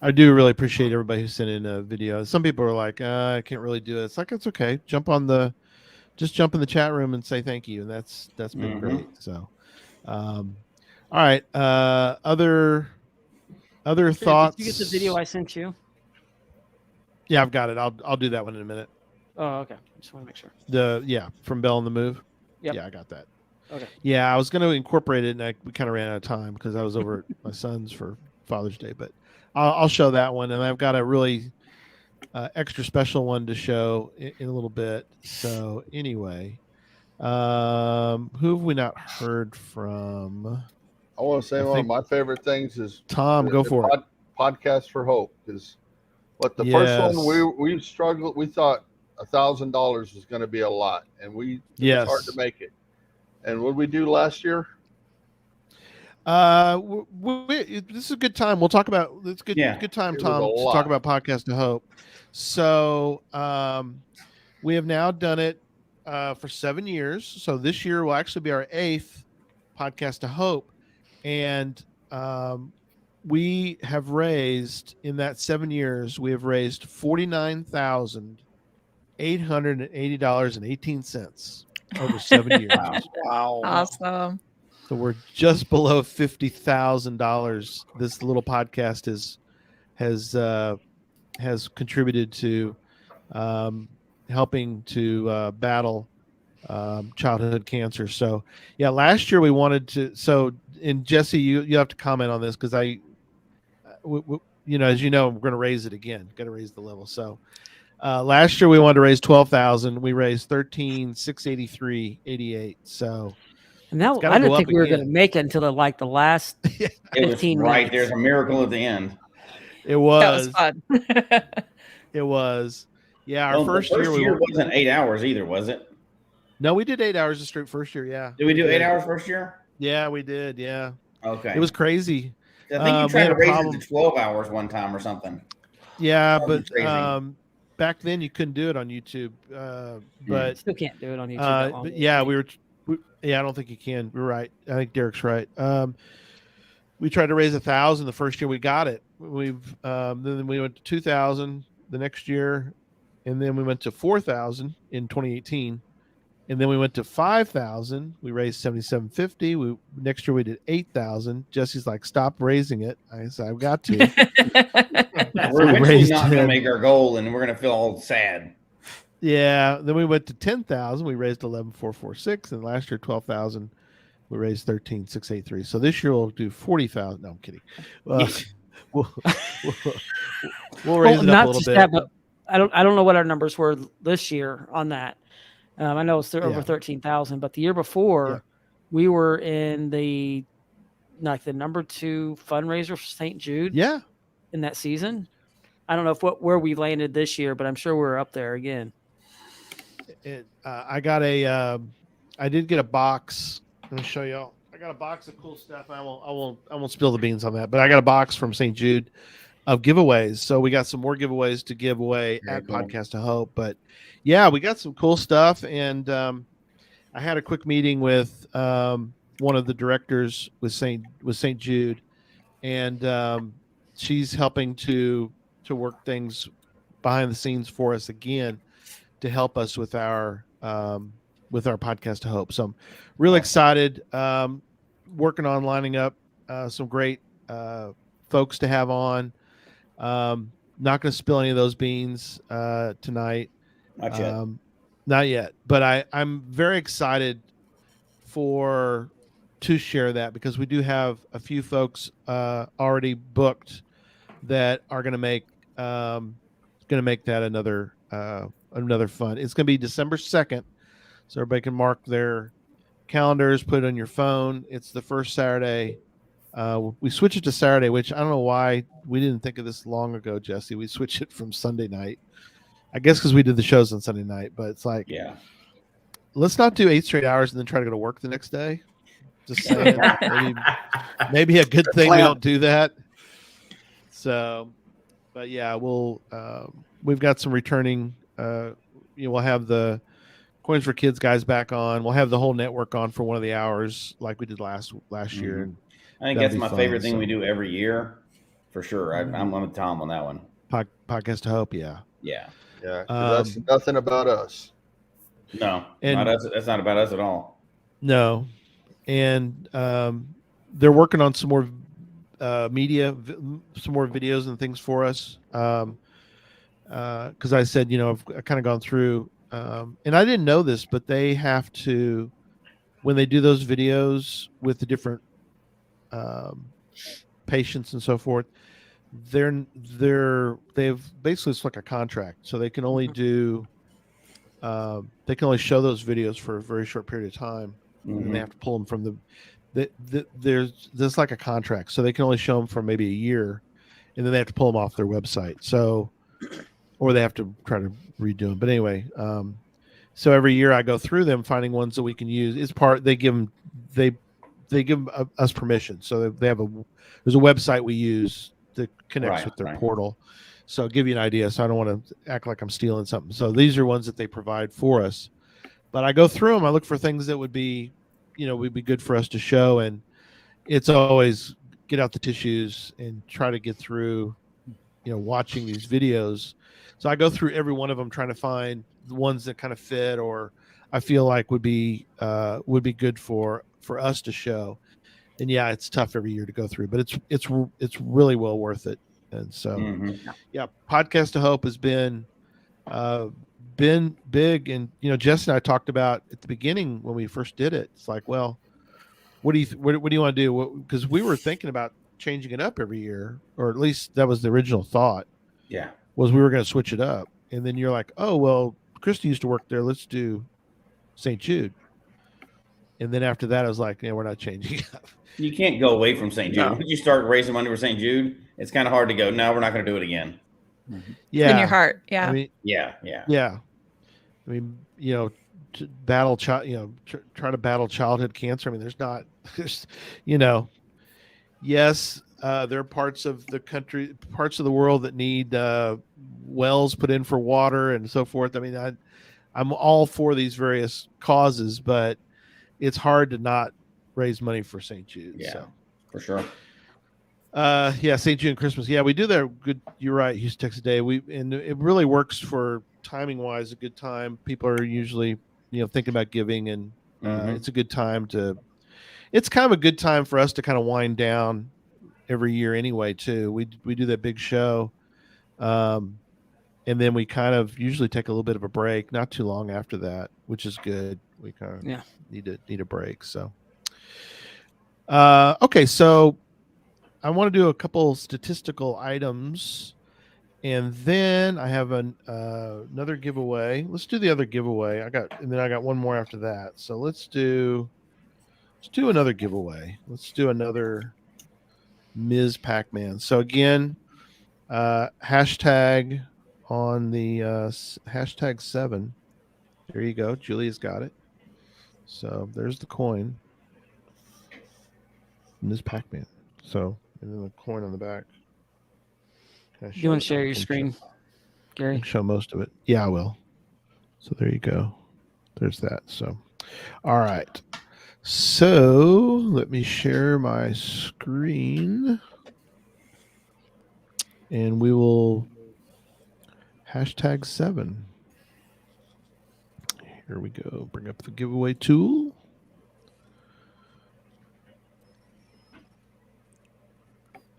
I do really appreciate everybody who sent in a video. Some people are like, I can't really do it. It's like, it's okay. Just jump in the chat room and say thank you, and that's been great. So, all right. Other thoughts? Did you get the video I sent you? Yeah, I've got it. I'll do that one in a minute. Oh, okay. I just want to make sure. From Bell on the Move. Yep. Yeah, I got that. Okay. Yeah, I was going to incorporate it, and we kind of ran out of time because I was over at my son's for Father's Day. But I'll show that one, and I've got a really extra special one to show in a little bit. So anyway, who have we not heard from? I want to say one of my favorite things is Tom. Go for it. Podcast for Hope, because the first one we struggled. We thought $1,000 was going to be a lot, and it's hard to make it. And what did we do last year? This is a good time. We'll talk about it's good. Yeah. Good time, Tom, to talk about Podcast to Hope. So we have now done it for 7 years. So this year will actually be our 8th Podcast to Hope, and we have raised in that 7 years. We have raised $49,880.18 over 7 years. Wow! Awesome. So we're just below $50,000. This little podcast has contributed to helping to battle childhood cancer. So yeah, last year we wanted to. So, and Jesse, you have to comment on this because as you know, we're going to raise it again. Got to raise the level. So last year we wanted to raise $12,000. We raised $13,683.88. So. And that, I didn't think we were going to make it until the last 15 minutes. Right, there's a miracle at the end. It was. That was fun. It was. Yeah, our first year wasn't 8 hours either, was it? No, we did 8 hours straight first year. Yeah. Did we do 8 hours first year? Yeah, we did. Yeah. Okay. It was crazy. I think you tried to raise it to 12 hours one time or something. Yeah, but back then you couldn't do it on YouTube. But still can't do it on YouTube. But yeah, I don't think you can. You're right. I think Derek's right. We tried to raise 1,000 the first year. We got it. Then we went to 2,000 the next year, and then we went to 4,000 in 2018, and then we went to 5,000. We raised $7,750. Next year we did 8,000. Jesse's like, stop raising it. I said, I've got to. We're eventually not going to make our goal, and we're going to feel all sad. Yeah, then we went to 10,000. We raised 11,446, and last year 12,000. We raised 13,683. So this year we'll do 40,000. No, I'm kidding. We'll raise it up a little bit. That, but I don't know what our numbers were this year on that. I know it's over 13,000, but the year before we were in the number 2 fundraiser for St. Jude. Yeah, in that season. I don't know where we landed this year, but I'm sure we're up there again. I did get a box. Let me show y'all. I got a box of cool stuff. I won't spill the beans on that, but I got a box from St. Jude of giveaways. So we got some more giveaways to give away at Podcast to Hope. But yeah, we got some cool stuff. And I had a quick meeting with one of the directors with St. Jude, and she's helping to work things behind the scenes for us again to help us with our Podcast to Hope. So I'm really excited, working on lining up some great folks to have on. Not going to spill any of those beans tonight. Not yet. Not yet. But I'm very excited to share that, because we do have a few folks already booked that are going to make that another fun. It's going to be December 2nd, so everybody can mark their calendars, put it on your phone. It's the first Saturday. We switched it to Saturday, which I don't know why we didn't think of this long ago, Jesse. We switched it from Sunday night, I guess because we did the shows on Sunday night. But it's like, let's not do 8 straight hours and then try to go to work the next day. Just saying, maybe a good thing we don't do that. So, but yeah, we've got some returning. We'll have the Coins for Kids guys back on. We'll have the whole network on for one of the hours like we did last year. And I think that's my favorite thing we do every year, for sure. I'm with Tom on that one. Podcast to Hope, yeah. That's nothing about us. No, that's not about us at all. No, and they're working on some more media, some more videos and things for us. Because I said, I've kind of gone through, and I didn't know this, but they have to, when they do those videos with the different patients and so forth, they've basically, it's like a contract, so they can only do they can only show those videos for a very short period of time, and they have to pull them from there's like a contract, so they can only show them for maybe a year, and then they have to pull them off their website, so, or they have to try to redo them. But anyway, so every year I go through them, finding ones that we can use. They give us permission, so there's a website we use that connects with their portal. So I'll give you an idea. So I don't want to act like I'm stealing something. So these are ones that they provide for us. But I go through them. I look for things that would be good for us to show. And it's always get out the tissues and try to get through, watching these videos. So I go through every one of them, trying to find the ones that kind of fit or I feel like would be good for us to show. And yeah, it's tough every year to go through, but it's really well worth it. And so, Podcast to Hope has been big. And Jess and I talked about at the beginning when we first did it. It's like, well, what do you want to do? Because we were thinking about changing it up every year, or at least that was the original thought. Yeah, was we were going to switch it up, and then you're like, oh well, Christy used to work there. Let's do St. Jude. And then after that, I was like, we're not changing up. You can't go away from St. Jude. No. Once you start raising money for St. Jude, it's kind of hard to go, no, we're not going to do it again. Yeah. In your heart. Yeah. I mean, yeah. I mean, to battle try to battle childhood cancer. I mean, yes, there are parts of the country, parts of the world that need wells put in for water and so forth. I mean, I'm all for these various causes, but it's hard to not raise money for St. Jude. Yeah, so. for sure. St. Jude and Christmas. Yeah, we do that good. You're right. Houston, Texas Day. And it really works for timing wise, a good time. People are usually, thinking about giving, and it's a good time it's kind of a good time for us to kind of wind down every year anyway, too. We do that big show. And then we kind of usually take a little bit of a break, not too long after that, which is good. We kind of need a break. So, okay. So I want to do a couple statistical items, and then I have another giveaway. Let's do the other giveaway. I got one more after that. So let's do another giveaway. Let's do another Ms. Pac-Man. So again, hashtag on the hashtag 7. There you go. Julia's got it. So there's the coin. Ms. Pac-Man. So, and then the coin on the back. You want to share your screen, Gary? Show most of it. Yeah, I will. So there you go. There's that. So, all right. So let me share my screen, and we will hashtag 7. Here we go. Bring up the giveaway tool.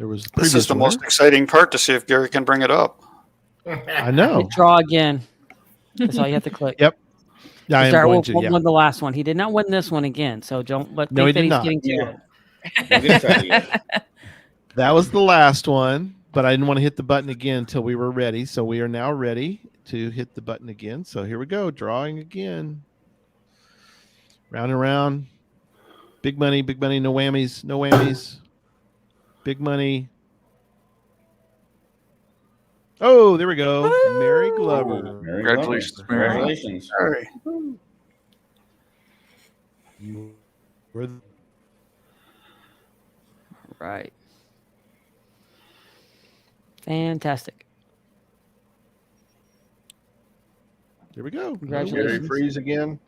There was This is the most exciting part to see if Gary can bring it up. I know. Hit draw again. That's all you have to click. Yep. Yeah, I am going to. Won the last one. He did not win this one again. So don't let No, he did he's not. getting to it. That was the last one, but I didn't want to hit the button again until we were ready. So we are now ready to hit the button again. So here we go. Drawing again. Round and round. Big money, no whammies, no whammies. Big money. Oh, there we go. Mary Glover. Congratulations, Mary. Congratulations. Mary. You were Right. Fantastic. There we go. Congratulations. Gary freeze again.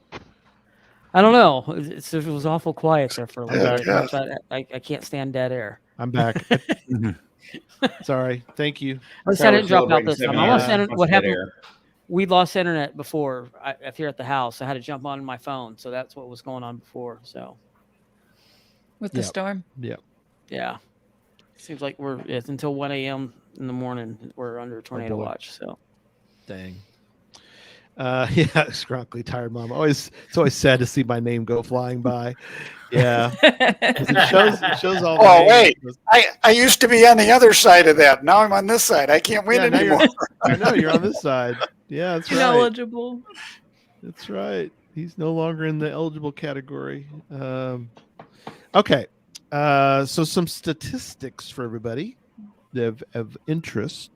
I don't know. It was awful quiet there for a little bit. Yeah. I can't stand dead air. I'm back. Sorry. Thank you. I didn't drop out this time. I lost internet. What happened? We lost internet before here at the house. I had to jump on my phone. So that's what was going on before. So with the storm. Yeah. Yeah. Seems like it's until 1 a.m. in the morning. We're under tornado watch. So dang. Yeah, scrunkly tired mom. It's always sad to see my name go flying by. Yeah. It shows all. Oh wait, I used to be on the other side of that. Now I'm on this side. I can't win anymore. I know you're on this side. Yeah, that's right. Ineligible. That's right. He's no longer in the eligible category. Okay. So some statistics for everybody of interest.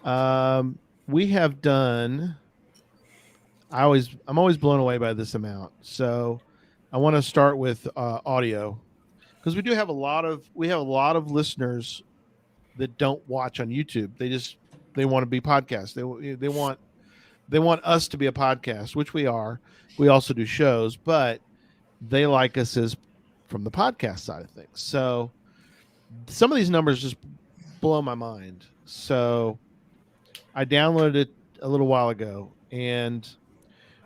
We have done. I'm always blown away by this amount. So I want to start with audio, because we have a lot of listeners that don't watch on YouTube. They want to be podcasts. They want us to be a podcast, which we are. We also do shows, but they like us as from the podcast side of things. So some of these numbers just blow my mind. So I downloaded it a little while ago, and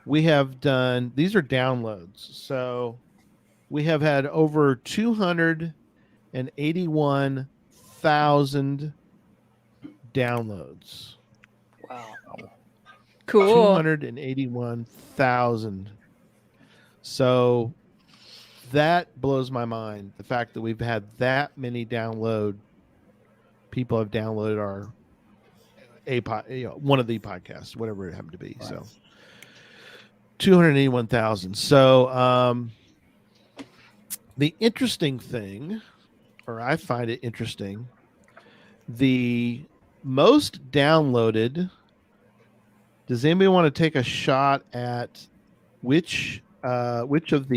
we have done, these are downloads. So we have had over 281,000 downloads. Wow. Cool. 281,000. So that blows my mind. The fact that we've had that many people have downloaded our one of the podcasts, whatever it happened to be. Right. So 281,000. So the interesting thing, or I find it interesting, the most downloaded. Does anybody want to take a shot at which one of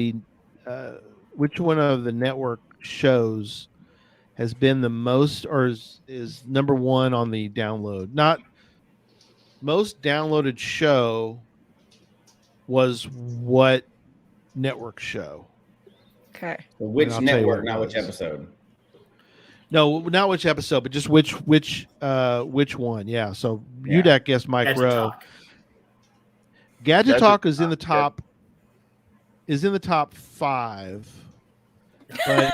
the network shows has been the most, or is number one on the download? Not most downloaded show was what network show? Okay. Well, which network, not which episode? No, not which episode, but just which one? Yeah. So UDAC guessed Mike Rowe. Gadget Talk is in the top. Is in the top 5. But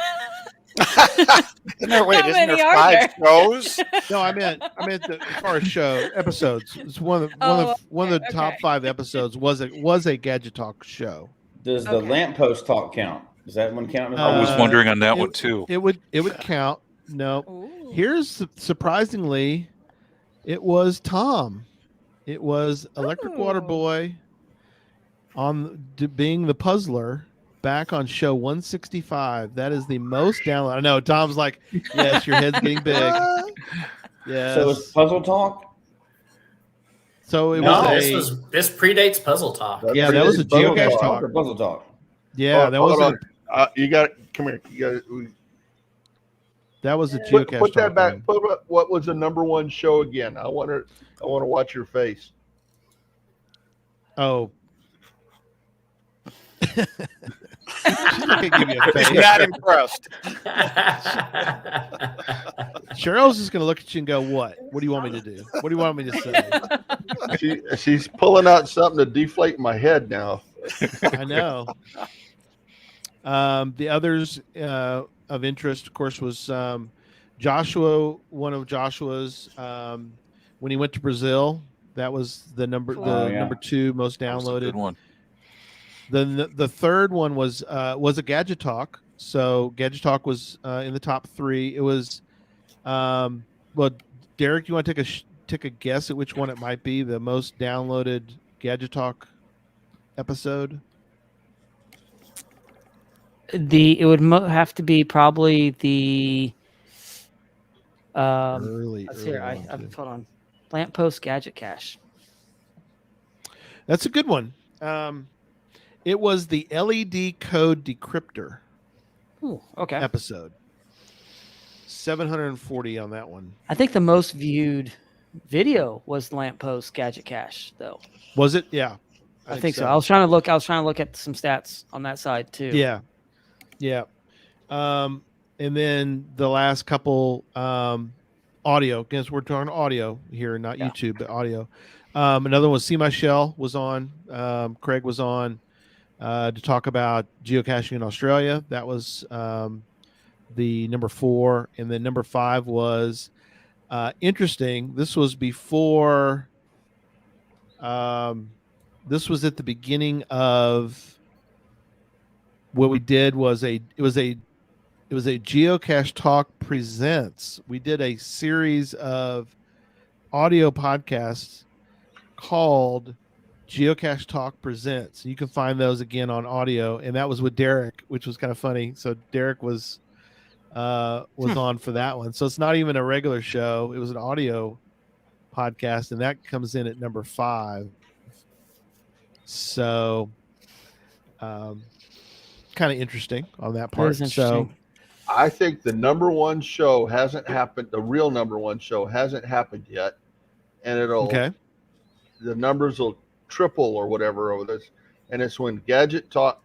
isn't there 5 shows? No, I meant as far as show episodes. It's one of the top 5 episodes was a Gadget Talk show. Does the lamppost talk count? Does that one count? I was wondering on that one too. It would count. No. Ooh. Here's surprisingly, it was Tom. It was Electric Water Boy on being the puzzler back on show 165. That is the most download. I know Tom's like, yes, your head's getting big. Yeah. So it's Puzzle Talk. So it this predates Puzzle Talk. Yeah, that was a Geocache Talk. Or Puzzle Talk. Yeah, that was you got come here. That was a Geocache. Put that back. What was the number one show again? I want to watch your face. Oh. She's not gonna give you a face. Not impressed. Cheryl's just gonna look at you and go, "What? What do you want me to do? What do you want me to say?" She's pulling out something to deflate my head now. I know. The others of interest, of course, was Joshua, one of Joshua's, when he went to Brazil, that was the number number 2 most downloaded. That was a good one. Then the third one was a Gadget Talk. So Gadget Talk was in the top 3. It was, well, Derek, you want to take a guess at which one it might be, the most downloaded Gadget Talk episode? It would have to be probably the early. Hold on. Lamppost Gadget Cache. That's a good one. It was the LED code decryptor. Ooh, okay. Episode. 740 on that one. I think the most viewed video was Lamppost Gadget Cache, though. Was it? Yeah. I think so. I was trying to look at some stats on that side too. Yeah. Yeah. And then the last couple audio, because we're talking audio here, not YouTube, but audio. Another one was See My Shell was on. Craig was on to talk about geocaching in Australia. That was the number 4. And then number 5 was interesting. This was before this was at the beginning of what we did was it was a Geocache Talk Presents. We did a series of audio podcasts called Geocache Talk Presents. You can find those again on audio, and that was with Derek, which was kind of funny. So Derek was on for that one. So it's not even a regular show. It was an audio podcast, and that comes in at number 5. So kind of interesting on that part. So I think the number 1 show hasn't happened. The real number 1 show hasn't happened yet, and the numbers will triple or whatever over this. And it's when Gadget Talk,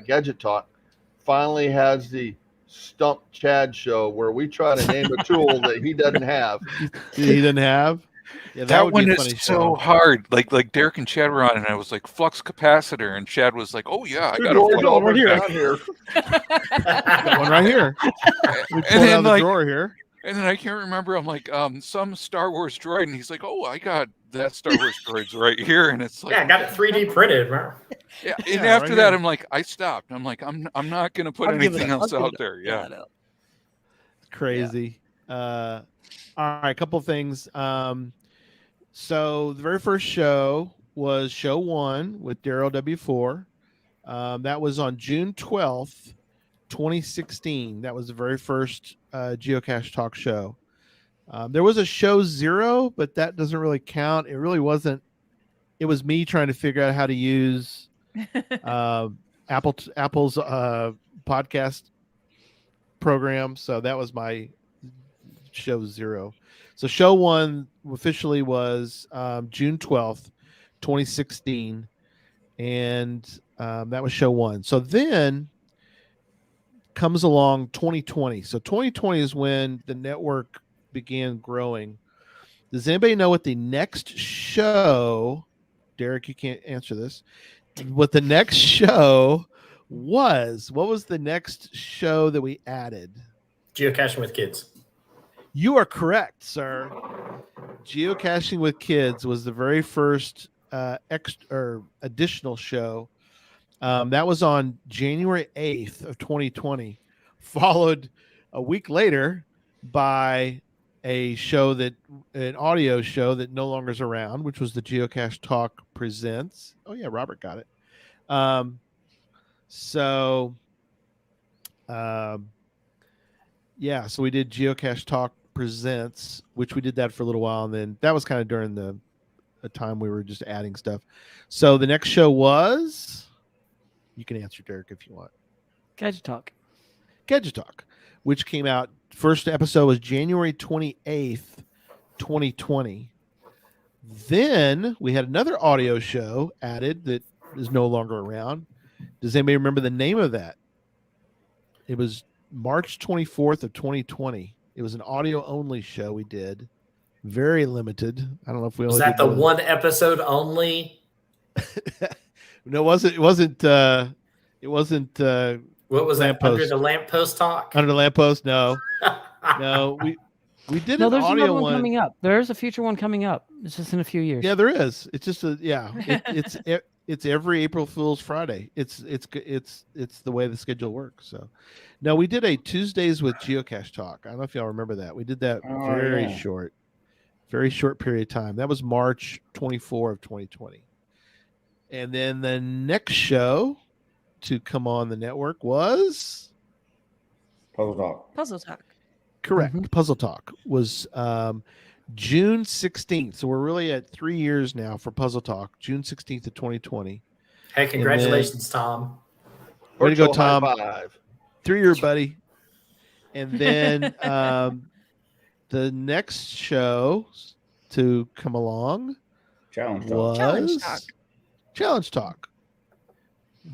Gadget Talk finally has the Stump Chad show where we try to name a tool that he doesn't have. He didn't have. Yeah, that one is so hard. Like Derek and Chad were on, and I was like, flux capacitor, and Chad was like, "Oh yeah, I got a one over here. Got one right here." We pulled out the drawer here. And then I can't remember. I'm like, some Star Wars droid, and he's like, "Oh, I got that Star Wars droid's right here," and it's like, I got it 3D printed. Yeah, and after that, I'm like, I stopped. I'm like, I'm not going to put anything else out there. Yeah, crazy. All right, a couple things. So the very first show was show 1 with Daryl W4. That was on June 12th, 2016. That was the very first Geocache Talk show. There was a show 0, but that doesn't really count. It really wasn't. It was me trying to figure out how to use Apple's podcast program. So that was my show 0. So show 1 officially was June 12th, 2016. And that was show 1. So then comes along 2020. So 2020 is when the network began growing. Does anybody know what the next show, Derek, you can't answer this, what the next show was? What was the next show that we added? Geocaching with Kids. You are correct, sir. Geocaching with Kids was the very first additional show. That was on January 8th of 2020, followed a week later by an audio show that no longer is around, which was the Geocache Talk Presents. Oh yeah, Robert got it. So we did Geocache Talk Presents, which we did that for a little while, and then that was kind of during the time we were just adding stuff. So the next show was, you can answer, Derek, if you want. Gadget Talk, which came out, first episode was January 28th, 2020. Then we had another audio show added that is no longer around. Does anybody remember the name of that? It was March 24th of 2020. It was an audio only show we did. Very limited. I don't know if we was that the one episode only. No, it wasn't. What was that? Under the Lamppost Talk? Under the Lamppost? No. No, we did No, an there's audio another one coming up. There's a future one coming up. It's just in a few years. Yeah, there is. It's just it's every April Fool's Friday. It's the way the schedule works. So, no, we did a Tuesdays with Geocache Talk. I don't know if y'all remember that. We did that very short period of time. That was March 24 of 2020. And then the next show to come on the network was Puzzle Talk. Correct. Puzzle Talk was June 16th. So we're really at 3 years now for Puzzle Talk, June 16th of 2020. Hey, congratulations, Tom. Way to go, Tom. 3 year, buddy. And then the next show to come along was Challenge Talk.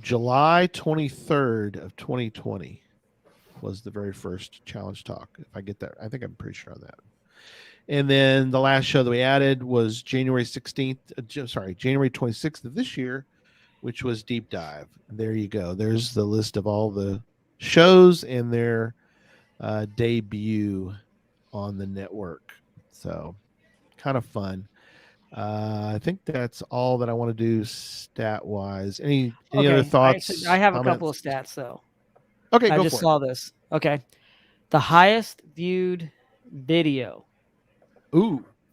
July 23rd of 2020 was the very first Challenge Talk. If I get that, I think I'm pretty sure on that. And then the last show that we added was January 26th of this year, which was Deep Dive. There you go. There's the list of all the shows and their debut on the network. So kind of fun. I think that's all that I want to do stat wise. Any other thoughts? I have a couple of stats though. Okay, I just saw this. Okay. The highest viewed video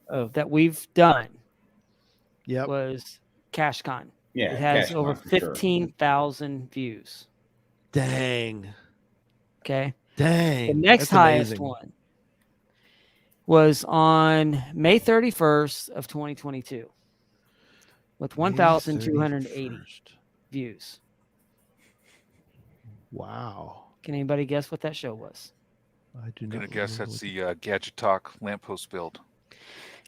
that we've done was CacheCon. Yeah, it has CacheCon over for sure. 15,000 views. Dang. Okay. Dang. The next That's highest amazing. one was on May 31st of 2022 with 1,280 views. Wow. Can anybody guess what that show was? I do I'm gonna guess that's the Gadget Talk lamppost build.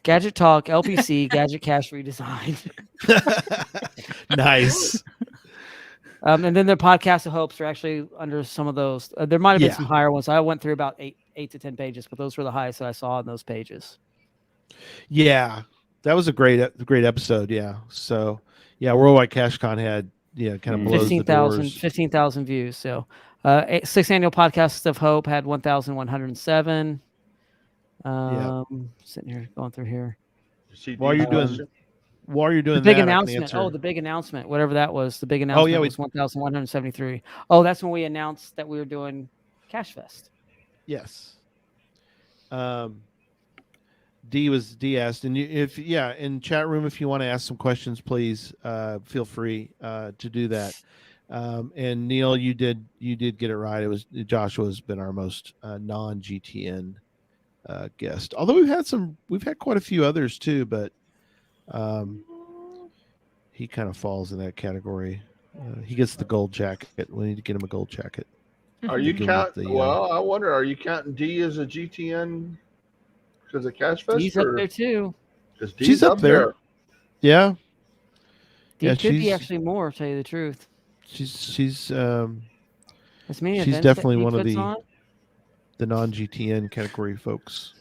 Gadget Talk, LPC, Gadget Cache redesigned. Nice. And then the podcast of hopes are actually under some of those. There might have been some higher ones. I went through about eight to 10 pages, but those were the highest that I saw on those pages. Yeah, that was a great episode. Yeah. So Worldwide CacheCon had kind of blows 15,000 views. So 6th annual podcast of hope had 1,107. Sitting here going through here. While you're doing the big announcement. The big announcement, whatever that was. The big announcement was 1,173. Oh, that's when we announced that we were doing Cache Fest. Yes. D asked, and in chat room, if you want to ask some questions, please feel free to do that. And Neil, you did get it right. It was Joshua's been our most non-GTN guest. Although we've had quite a few others too, but he kind of falls in that category. He gets the gold jacket. We need to get him a gold jacket. Are you counting? I wonder. Are you counting D as a GTN because of Cache Fest? He's up there too. Because she's up there. Yeah. D could be actually more. To tell you the truth. She's definitely one of the non-GTN category folks.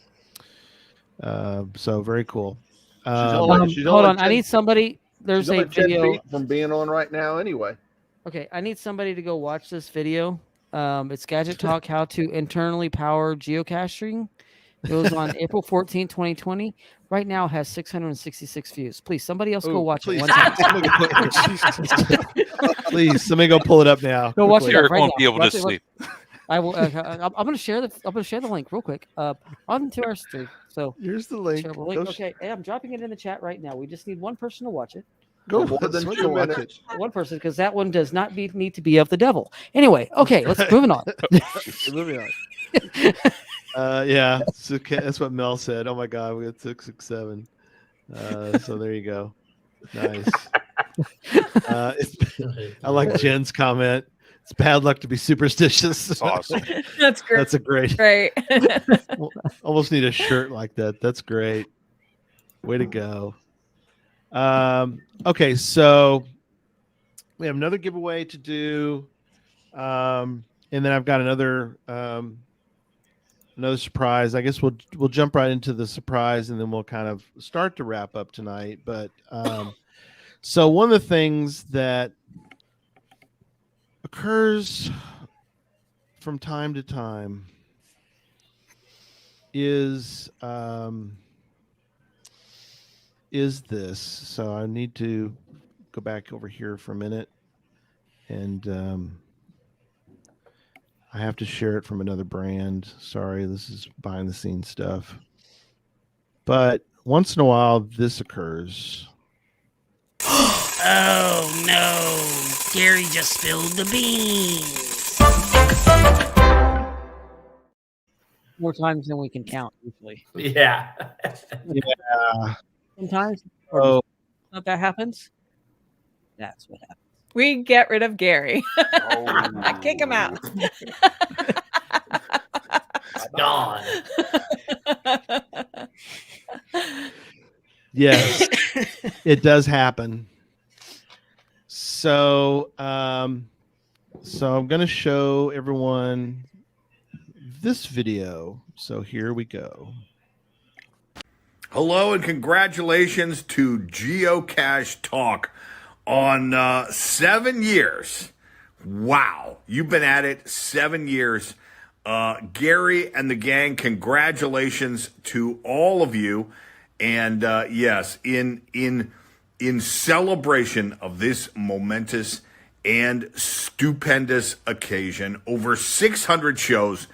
So very cool. Hold on, I need somebody. There's a video from being on right now. Anyway. Okay, I need somebody to go watch this video. It's Gadget Talk: How to Internally Power Geocaching. It was on April 14, 2020. Right now, it has 666 views. Please, somebody else go watch it. One time. Please, somebody go pull it up now. Go watch it. Eric won't be able to sleep. I will. I'm going to share the link real quick. Onto our stream. So here's the link. Okay, hey, I'm dropping it in the chat right now. We just need one person to watch it. Go more than 2 minutes. One person, because that one does not need to be of the devil. Anyway, okay, let's moving on. Moving on. So that's what Mel said. Oh my God, we got 667. So there you go. Nice. I like Jen's comment. It's bad luck to be superstitious. That's awesome. That's great. That's a great. Almost need a shirt like that. That's great. Way to go. Okay, so we have another giveaway to do, and then I've got another surprise. I guess we'll jump right into the surprise, and then we'll kind of start to wrap up tonight. But so one of the things that occurs from time to time is this. So I need to go back over here for a minute, and I have to share it from another brand. Sorry, this is behind the scenes stuff. But once in a while, this occurs. Oh no, Gary just spilled the beans. More times than we can count, usually. Yeah. Yeah. Sometimes. Oh. If that happens, that's what happens. We get rid of Gary. Kick him out. Gone. Yes, it does happen. So, so I'm going to show everyone this video. So here we go. Hello and congratulations to Geocache Talk on 7 years. Wow, you've been at it 7 years. Gary and the gang, congratulations to all of you. And yes, in celebration of this momentous and stupendous occasion, over 600 shows,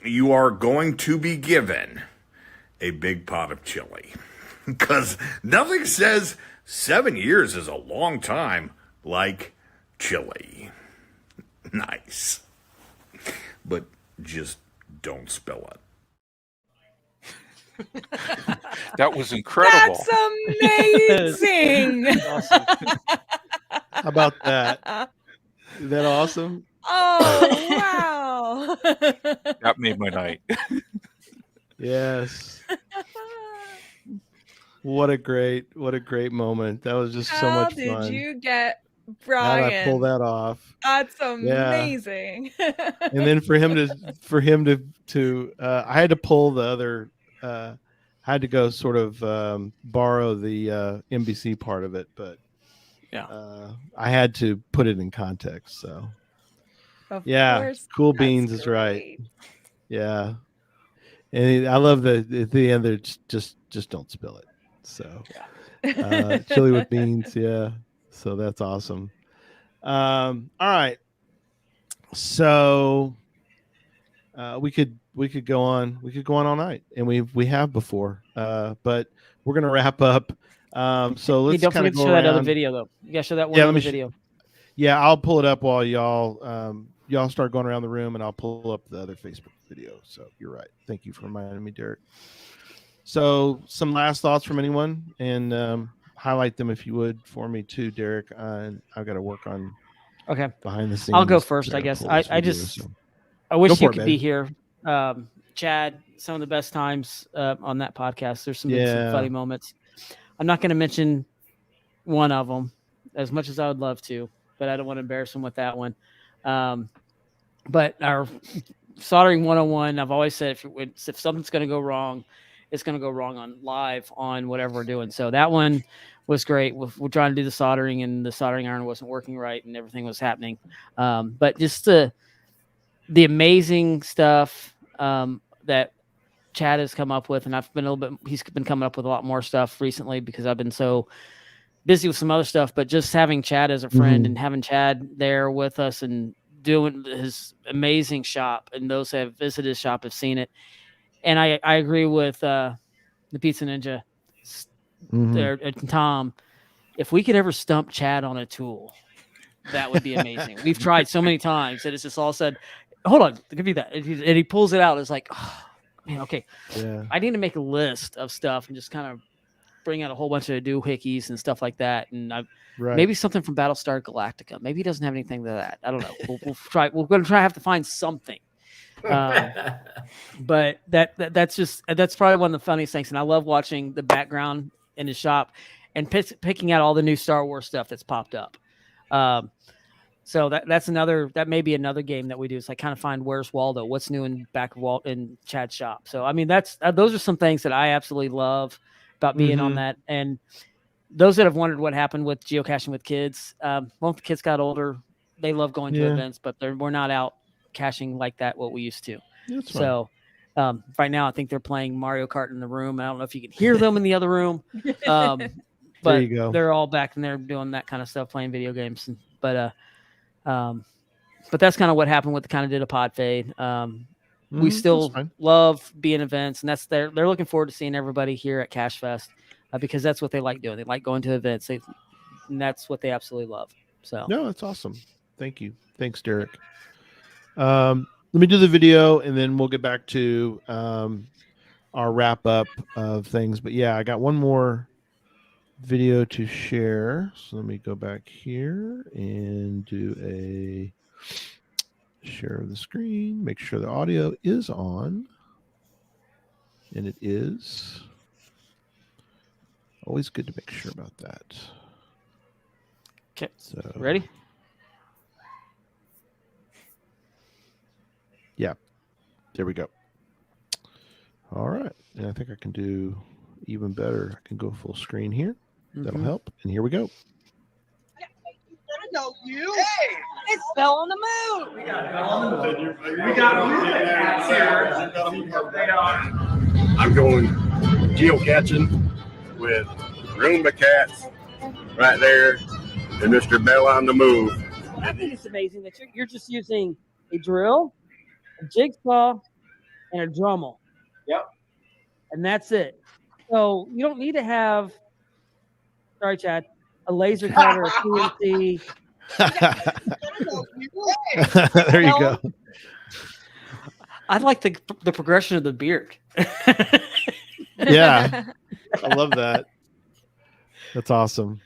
you are going to be given a big pot of chili. Because nothing says 7 years is a long time like chili. Nice. But just don't spill it. That was incredible. That's amazing. Awesome. How about that? Is that awesome? Oh, wow. That made my night. Yes. What a great moment. That was just so much fun. How did you get How'd Brian? I pull that off? That's amazing. And then for him to I had to pull the other I had to go sort of borrow the NBC part of it, but I had to put it in context. So Of yeah, course, Cool that's Beans is right. great. Yeah, and I love at the end there, just don't spill it. So chili with beans, yeah. So that's awesome. All right, so we could go on all night, and we have before, but we're gonna wrap up. So let's don't kind forget of to go show that other around. video though. You gotta show that one Yeah, let other me video. Yeah, I'll pull it up while y'all start going around the room, and I'll pull up the other Facebook video. So you're right. Thank you for reminding me, Derek. So some last thoughts from anyone, and highlight them if you would for me too, Derek. I've got to work on behind the scenes. I'll go first, I guess. I wish you could be here. Chad, some of the best times on that podcast. There's some funny moments. I'm not going to mention one of them as much as I would love to, but I don't want to embarrass him with that one. But our soldering 101, I've always said if something's going to go wrong, it's going to go wrong on live on whatever we're doing. So that one was great. We're trying to do the soldering, and the soldering iron wasn't working right, and everything was happening. But just the amazing stuff that Chad has come up with, and he's been coming up with a lot more stuff recently because I've been so busy with some other stuff. But just having Chad as a friend and having Chad there with us and doing his amazing shop, and those that have visited his shop have seen it. And I agree with the Pizza Ninja there, Tom. If we could ever stump Chad on a tool, that would be amazing. We've tried so many times that it's just all said, hold on, give me that. And he pulls it out. It's like, oh, man, okay. Yeah. I need to make a list of stuff and just kind of bring out a whole bunch of doohickeys and stuff like that. And maybe something from Battlestar Galactica. Maybe he doesn't have anything to that. I don't know. We'll try. We're going to have to find something. But that's probably one of the funniest things. And I love watching the background in his shop and picking out all the new Star Wars stuff that's popped up. So that may be another game that we do. Is like kind of find where's Waldo, what's new in back of in Chad's shop. So I mean those are some things that I absolutely love about being on that. And those that have wondered what happened with geocaching with kids, both the kids got older. They love going to events, but we're not out caching like that what we used to. That's so Right now, I think they're playing Mario Kart in the room. I don't know if you can hear them in the other room. But There you go. they're all back in there doing that kind of stuff, playing video games. But that's kind of what happened with the kind of did a pod fade. We still love being events, and they're looking forward to seeing everybody here at Cache Fest because that's what they like doing. They like going to events, and that's what they absolutely love. So no, that's awesome. Thank you. Thanks, Derek. Let me do the video, and then we'll get back to our wrap up of things. But yeah, I got one more video to share. So let me go back here and do a share of the screen. Make sure the audio is on. And it is. Always good to make sure about that. Okay. So ready? Yeah. There we go. All right. And I think I can do even better. I can go full screen here. That'll help. And here we go. I know you. Hey, it's Bell on the Moon. We got Bell on the Moon. We got I'm going geocaching with Roomba Cats right there and Mr. Bell on the Move. I think it's amazing that you're just using a drill, a jigsaw, and a Dremel. Yep. And that's it. So you don't need to have, sorry, Chad, a laser cutter, a CNC. There you go. I like the progression of the beard. Yeah. I love that. That's awesome.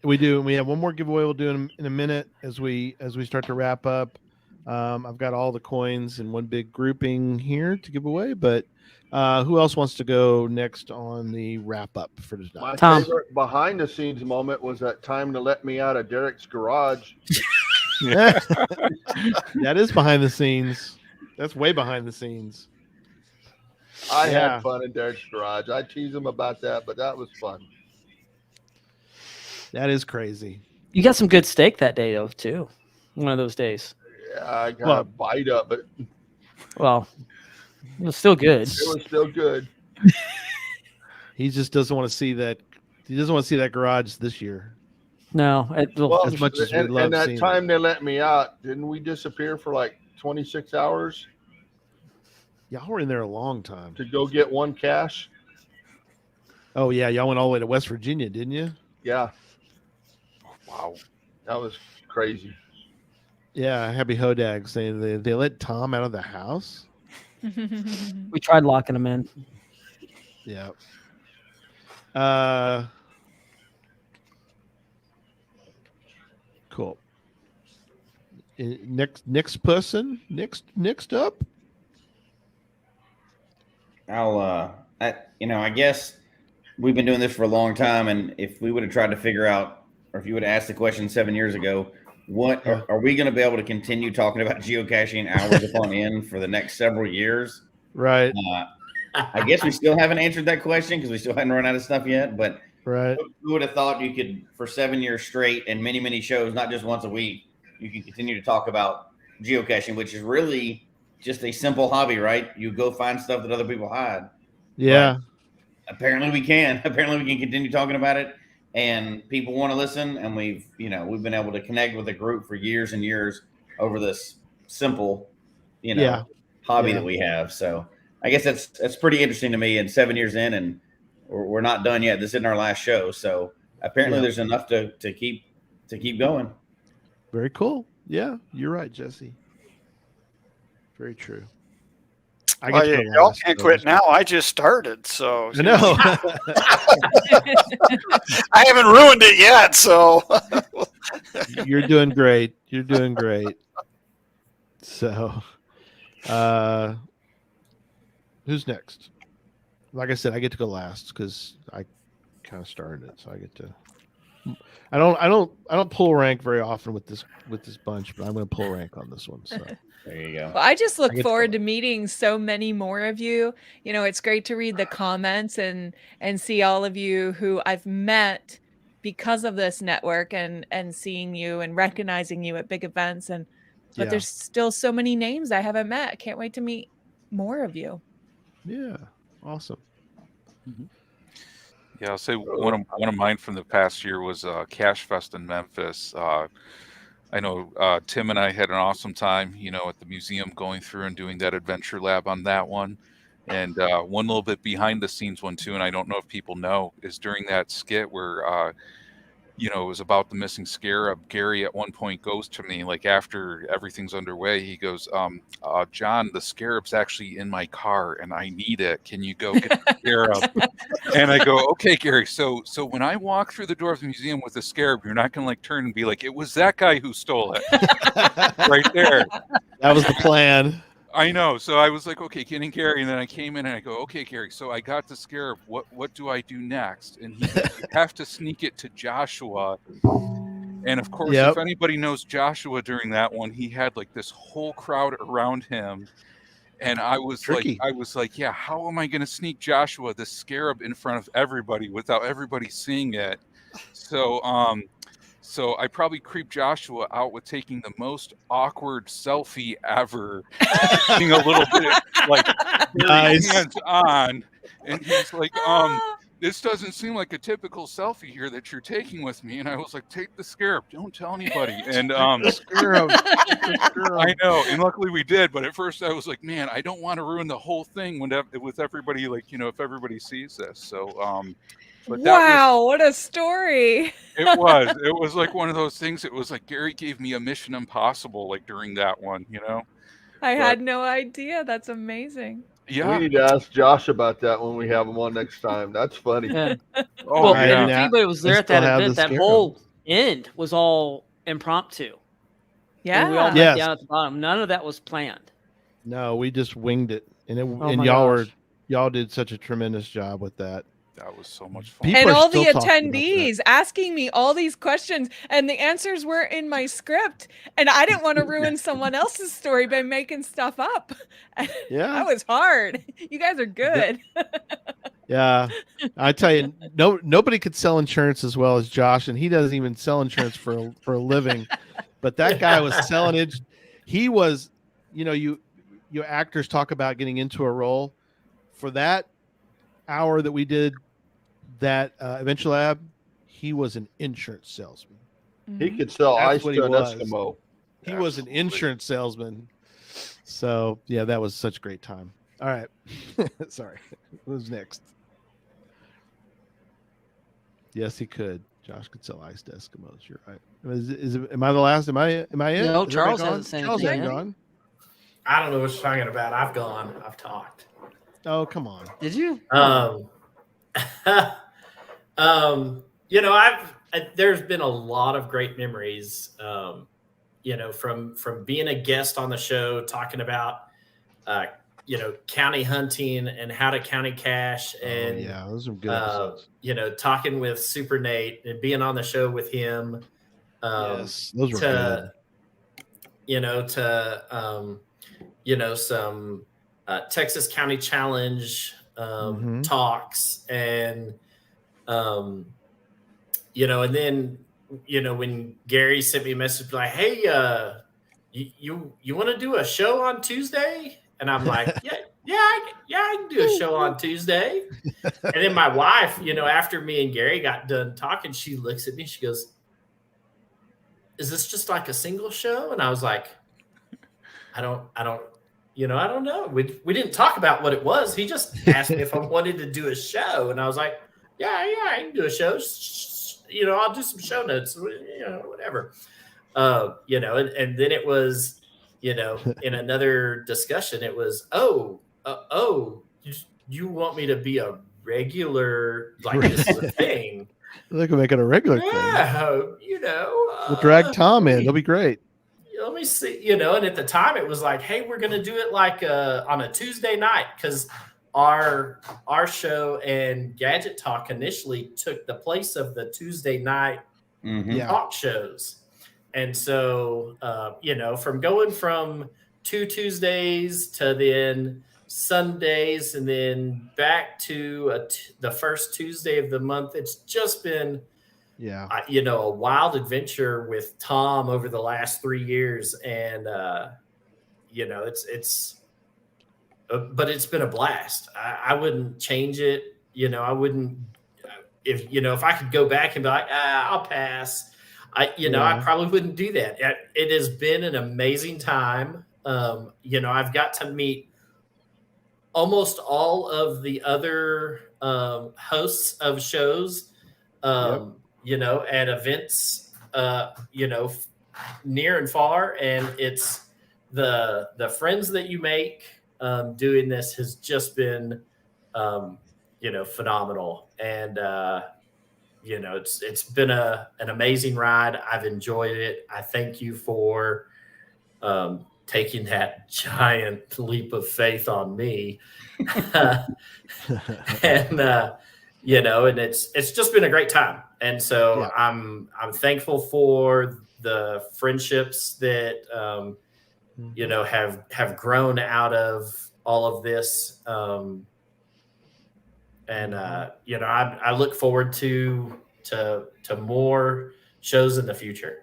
We have one more giveaway we'll do in a minute as we start to wrap up. I've got all the coins in one big grouping here to give away, but who else wants to go next on the wrap up for tonight? My Tom. favorite behind the scenes moment was that time to let me out of Derek's garage. That is behind the scenes. That's way behind the scenes. I had fun in Derek's garage. I tease him about that, but that was fun. That is crazy. You got some good steak that day, though, too. One of those days. Yeah, I got a bite up, but well, it was still good. It was still good. He just doesn't want to see that. He doesn't want to see that garage this year. No, as much as we love and that seeing time it. they let me out, didn't we disappear for like 26 hours? Y'all were in there a long time to go get one cache. Oh yeah, y'all went all the way to West Virginia, didn't you? Yeah. Wow, that was crazy. Yeah, Happy Hodag saying they let Tom out of the house. We tried locking him in. Yeah. Cool. Next person. Next up. I guess we've been doing this for a long time, and if we would have tried to figure out, or if you would have asked the question 7 years ago, what are we going to be able to continue talking about geocaching hours upon end for the next several years? Right. I guess we still haven't answered that question because we still haven't run out of stuff yet. But right, who would have thought you could, for 7 years straight and many, many shows, not just once a week, you can continue to talk about geocaching, which is really just a simple hobby, right? You go find stuff that other people hide. Yeah. But apparently we can. Apparently we can continue talking about it, and people want to listen. And we've been able to connect with a group for years and years over this simple, hobby that we have. So I guess that's pretty interesting to me. And 7 years in, and we're not done yet. This isn't our last show, so apparently there's enough to keep going. Very cool. Yeah, you're right, Jesse. Very true. Y'all can't quit now. I just started, so I know. I haven't ruined it yet. So You're doing great. You're doing great. So, who's next? Like I said, I get to go last because I kind of started it, so I get to. I don't pull rank very often with this bunch, but I'm going to pull rank on this one. So there you go. Well, I just look forward to meeting so many more of you. It's great to read the comments and see all of you who I've met because of this network and seeing you and recognizing you at big events. But there's still so many names I haven't met. I can't wait to meet more of you. Yeah, awesome. Yeah, I'll say one of mine from the past year was Cache Fest in Memphis. I know Tim and I had an awesome time, at the museum going through and doing that adventure lab on that one. And one little bit behind the scenes one too, and I don't know if people know, is during that skit where it was about the missing scarab. Gary at one point goes to me, like after everything's underway, he goes, John, the scarab's actually in my car and I need it. Can you go get the scarab? And I go, okay, Gary. So when I walk through the door of the museum with the scarab, you're not gonna turn and be like, it was that guy who stole it. Right there. That was the plan. I know. So I was like, okay, getting Gary, and then I came in and I go, okay, Gary, so I got the scarab. What do I do next? And he goes, you have to sneak it to Joshua. And of course, if anybody knows Joshua during that one, he had this whole crowd around him. And I was like, yeah, how am I going to sneak Joshua the scarab in front of everybody without everybody seeing it? So I probably creeped Joshua out with taking the most awkward selfie ever, being a little bit nice. hands on, and he's like, this doesn't seem like a typical selfie here that you're taking with me. And I was like, take the scarab, don't tell anybody. And scarab. I know, and luckily we did. But at first I was like, man, I don't want to ruin the whole thing with everybody, if everybody sees this. So but wow, what a story. It was like one of those things. It was like Gary gave me a Mission Impossible during that one, I had no idea. That's amazing. Yeah. We need to ask Josh about that when we have him on next time. That's funny. Yeah. Oh, if anybody was there at that event, that whole end was all impromptu. Yeah. And we all met down at the bottom. None of that was planned. No, we just winged it. And y'all did such a tremendous job with that. That was so much fun. And all the attendees asking me all these questions, and the answers were in my script. And I didn't want to ruin someone else's story by making stuff up. Yeah. That was hard. You guys are good. Yeah. I tell you, nobody could sell insurance as well as Josh, and he doesn't even sell insurance for a living. But that guy was selling it. He was, you actors talk about getting into a role. For that hour that we did that Adventure Lab, he was an insurance salesman. He could sell ice to an Eskimo. He was an insurance salesman. So yeah, that was such a great time. All right. Sorry. Who's next? Yes, he could. Josh could sell ice to Eskimos. You're right. Am I the last? Am I it? No, Charles hasn't said anything. Gone? I don't know what you're talking about. I've gone. I've talked. Oh, come on. Did you? There's been a lot of great memories, from being a guest on the show, talking about, county hunting and how to county cache, and those are good episodes. Talking with Super Nate and being on the show with him. Yes, those were good. Some Texas County Challenge talks, and and then when Gary sent me a message like, hey, you want to do a show on Tuesday? And I'm like, I can do a show on Tuesday. And then my wife, after me and Gary got done talking, she looks at me, she goes, is this just like a single show? And I was like, I don't know. We didn't talk about what it was. He just asked me if I wanted to do a show. And I was like, yeah, I can do a show. I'll do some show notes, whatever. And then it was, in another discussion, it was, you want me to be a regular, like this is a thing. They can make it a regular thing. Yeah, we'll drag Tom in. It'll be great. Let me see, and at the time it was like, hey, we're going to do it like on a Tuesday night, because our show and Gadget Talk initially took the place of the Tuesday night talk shows. And so, from going from 2 Tuesdays to then Sundays and then back to the first Tuesday of the month, it's just been a wild adventure with Tom over the last 3 years. And, but it's been a blast. I wouldn't change it. I wouldn't, if I could go back and be like, I'll pass. I probably wouldn't do that. It has been an amazing time. I've got to meet almost all of the other hosts of shows, at events, near and far. And it's the friends that you make doing this has just been, phenomenal. And, it's been an amazing ride. I've enjoyed it. I thank you for taking that giant leap of faith on me. And it's just been a great time. And so I'm thankful for the friendships that have grown out of all of this. I look forward to more shows in the future.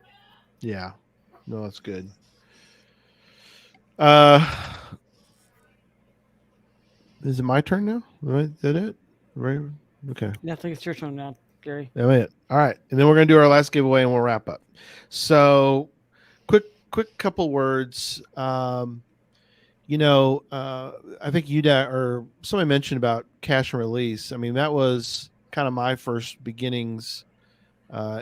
Yeah, no, that's good. Is it my turn now? Right, is that it? Right. Okay. Yeah, I think it's your turn now, Gary. All right. And then we're going to do our last giveaway and we'll wrap up. So quick couple words. I think or somebody mentioned about cache and release. I mean, that was kind of my first beginnings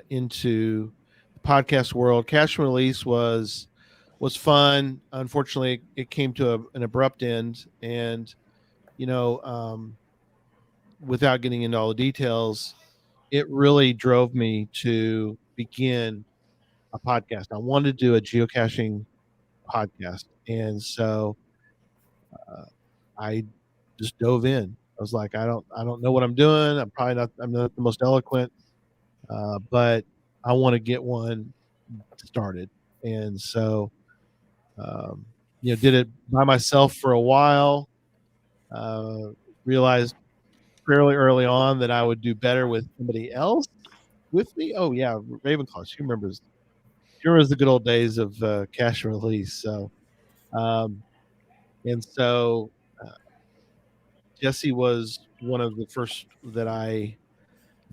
into the podcast world. Cache and release was fun. Unfortunately, it came to an abrupt end, and without getting into all the details, it really drove me to begin a podcast. I wanted to do a geocaching podcast, and so I just dove in. I was like, I don't know what I'm doing. I'm not the most eloquent, but I want to get one started. And so, did it by myself for a while. Realized fairly early on that I would do better with somebody else with me. Oh yeah, Ravenclaw. She remembers the good old days of cache and release. So, Jesse was one of the first that I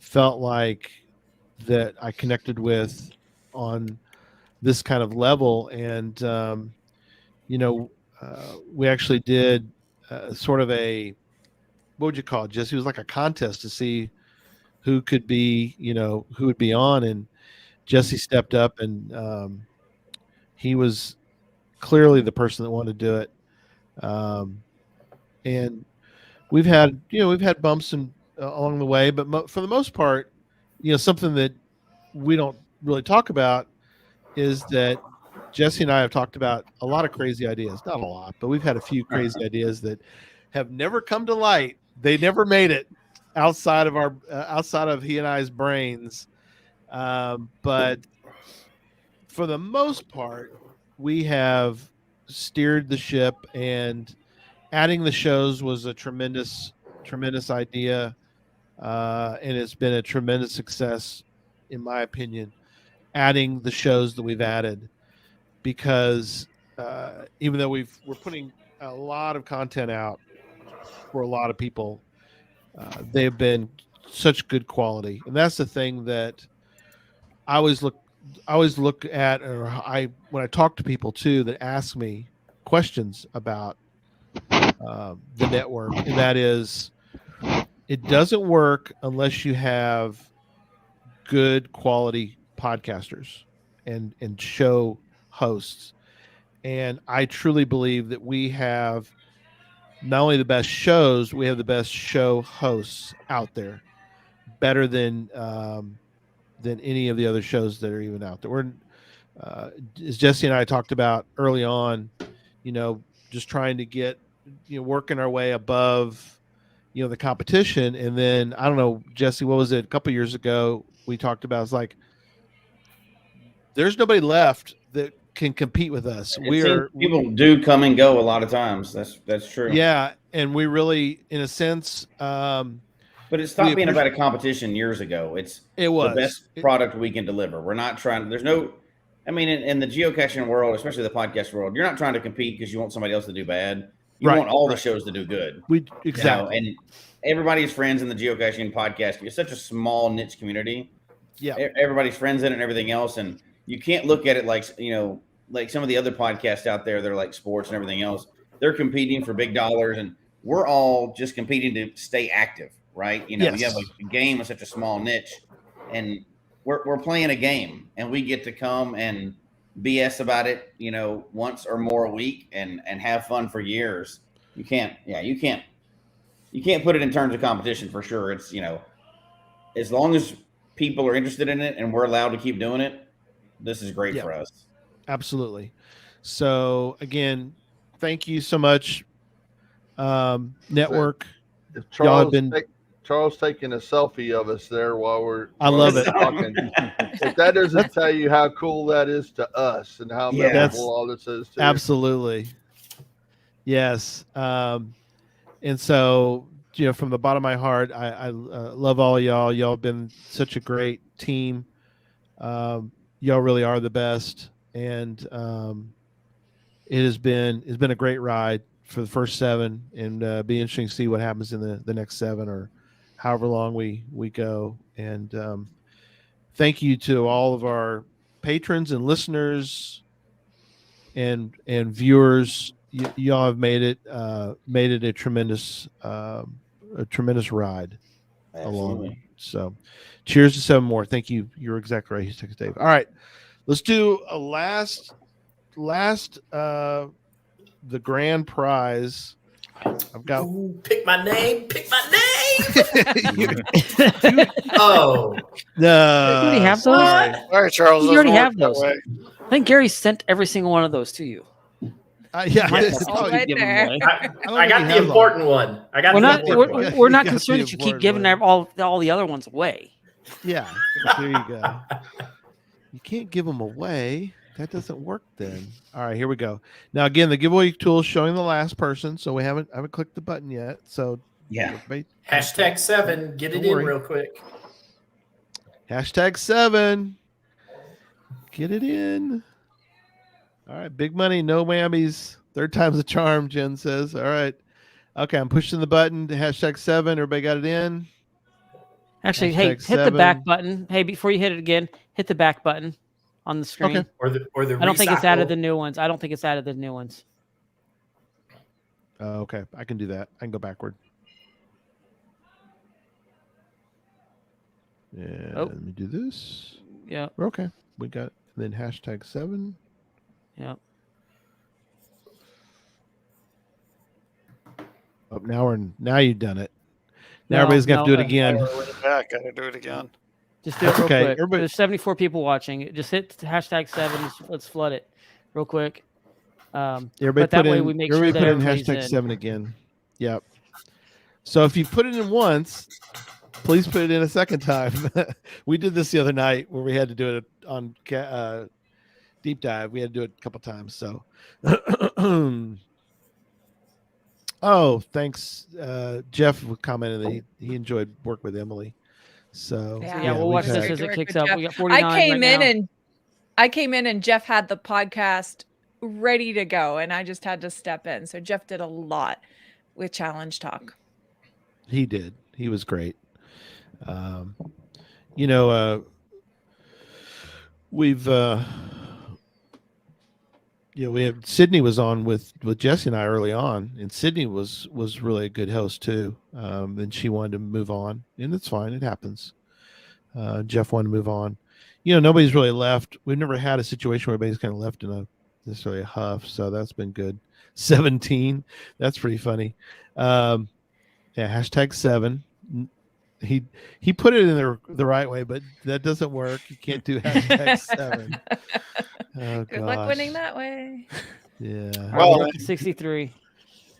felt like that I connected with on this kind of level. And, we actually did sort of what would you call it, Jesse? It was like a contest to see who could be, who would be on. And Jesse stepped up, and he was clearly the person that wanted to do it. And we've had bumps along the way, but for the most part, something that we don't really talk about is that Jesse and I have talked about a lot of crazy ideas. Not a lot, but we've had a few crazy ideas that have never come to light. They never made it outside of he and I's brains. But for the most part, we have steered the ship, and adding the shows was a tremendous idea. And it's been a tremendous success, in my opinion, adding the shows that we've added, because even though we're putting a lot of content out for a lot of people, they've been such good quality. And that's the thing that I always look at, when I talk to people too that ask me questions about the network, and that is, it doesn't work unless you have good quality podcasters and show hosts. And I truly believe that we have not only the best shows, we have the best show hosts out there, better than any of the other shows that are even out there. We're, as Jesse and I talked about early on, just trying to get, working our way above, the competition. And then, I don't know, Jesse, what was it? A couple of years ago, we talked about, it's like, there's nobody left that can compete with us. People do come and go a lot of times. That's true. Yeah. And we really, in a sense, but it stopped being about a competition years ago. It was the best product we can deliver. We're not trying. In the geocaching world, especially the podcast world, you're not trying to compete because you want somebody else to do bad. You Right, want all the right. shows to do good. Exactly. And everybody's friends in the geocaching podcast. It's such a small niche community. Yeah. Everybody's friends in it and everything else. And you can't look at it like, like some of the other podcasts out there, they're like sports and everything else. They're competing for big dollars, and we're all just competing to stay active, right? You have a game with such a small niche, and we're playing a game, and we get to come and BS about it, once or more a week and have fun for years. You can't put it in terms of competition for sure. It's, as long as people are interested in it and we're allowed to keep doing it, this is great for us. Absolutely. So again, thank you so much. Network. If Y'all have been Charles taking a selfie of us there while I love we're it. talking. If that doesn't tell you how cool that is to us and how memorable all this is to absolutely. Yes. And so, from the bottom of my heart, I love all y'all. Y'all have been such a great team. Y'all really are the best. And it's been a great ride for the first 7, and be interesting to see what happens in the next 7 or however long we go. And thank you to all of our patrons and listeners and viewers. Y'all have made it a tremendous ride along. So cheers to 7 more. Thank you. You're exactly right. He's Dave. All right, let's do a last the grand prize. I've got pick my name. Oh no, you already have those. All right, Charles. You already have those. those. I think Gary sent every single one of those to you. Yeah, all right there. I got the important one. We're not concerned that you keep giving all the other ones away. Yeah, there you go. You can't give them away. That doesn't work then. All right, here we go. Now again, the giveaway tool is showing the last person, so we haven't clicked the button yet. So #7. Get it in real quick. #7. Get it in. All right, big money, no whammies. 3rd time's the charm, Jen says. All right. Okay, I'm pushing the button to #7. Everybody got it in? Actually, hey, hit the back button. Hey, before you hit it again, hit the back button on the screen. Okay. Or the I don't think it's added the new ones. Okay, I can do that. I can go backward. Yeah, let me do this. Yeah. Okay, we got it. And then #7. Yeah. Oh, now you've done it. Now everybody's got to do it again. Back, got to do it again. Just do it real quick. There's 74 people watching. Just hit #7. Let's flood it real quick. Everybody but that way we make sure that put in everybody's #7 again. Yep. So if you put it in once, please put it in a second time. We did this the other night where we had to do it on Deep Dive. We had to do it a couple times. So, oh, thanks. Jeff commented that he enjoyed work with Emily. So we'll watch this as it kicks up. We got 49 I came in and Jeff had the podcast ready to go, and I just had to step in. So Jeff did a lot with Challenge Talk. He did. He was great. We have Sydney was on with Jesse and I early on, and Sydney was really a good host too. And she wanted to move on, and it's fine. It happens. Jeff wanted to move on. Nobody's really left. We've never had a situation where everybody's kind of left in necessarily a huff. So that's been good. 17. That's pretty funny. #7. He put it in the right way, but that doesn't work. You can't do #7. Oh, good luck winning that way. Yeah. Well, 63.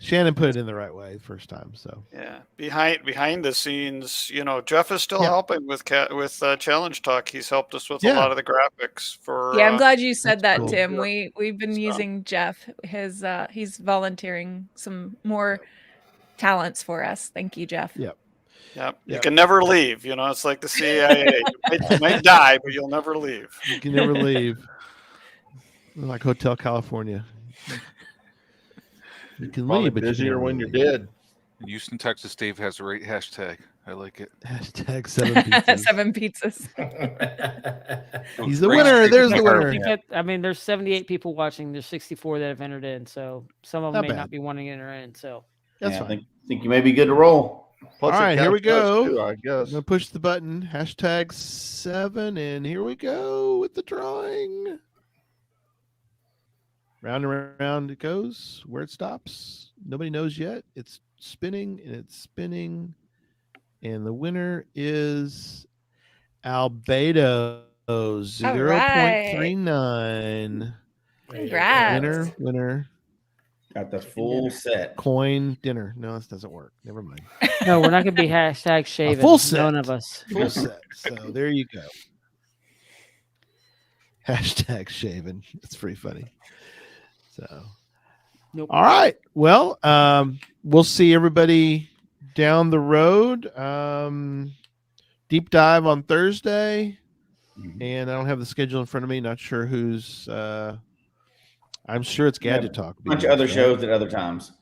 Shannon put it in the right way the first time. So yeah, behind the scenes, Jeff is still helping with Challenge Talk. He's helped us with a lot of the graphics for. Yeah, I'm glad you said that, cool. Tim. We've been using Jeff. He's volunteering some more talents for us. Thank you, Jeff. Yep. You can never leave. It's like the CIA. You might die, but you'll never leave. You can never leave. Like Hotel California. You can Probably leave, but busier you can when leave. you're dead. In Houston, Texas, Dave has the right hashtag. I like it. Hashtag 7 pizzas. 7 pizzas. He's the winner. There's the winner. There's 78 people watching. There's 64 that have entered in, so some of them may not be wanting to enter in. So That's I fine. think you may be good to roll. All right, here we go. Too, I guess. I'm gonna push the button. Hashtag 7, and here we go with the drawing. Round and round it goes. Where it stops, nobody knows yet. It's spinning and it's spinning, and the winner is Albedo 0.39. Congrats. Winner. Got the full set. Coin dinner. No, this doesn't work. Never mind. no, we're not gonna be hashtag shaven. Full set. None of us. Full set. So there you go. Hashtag shaven. It's pretty funny. So, Nope. All right. Well, we'll see everybody down the road. Deep dive on Thursday, and I don't have the schedule in front of me. Not sure who's. I'm sure it's Gadget Talk. A bunch of other shows at other times.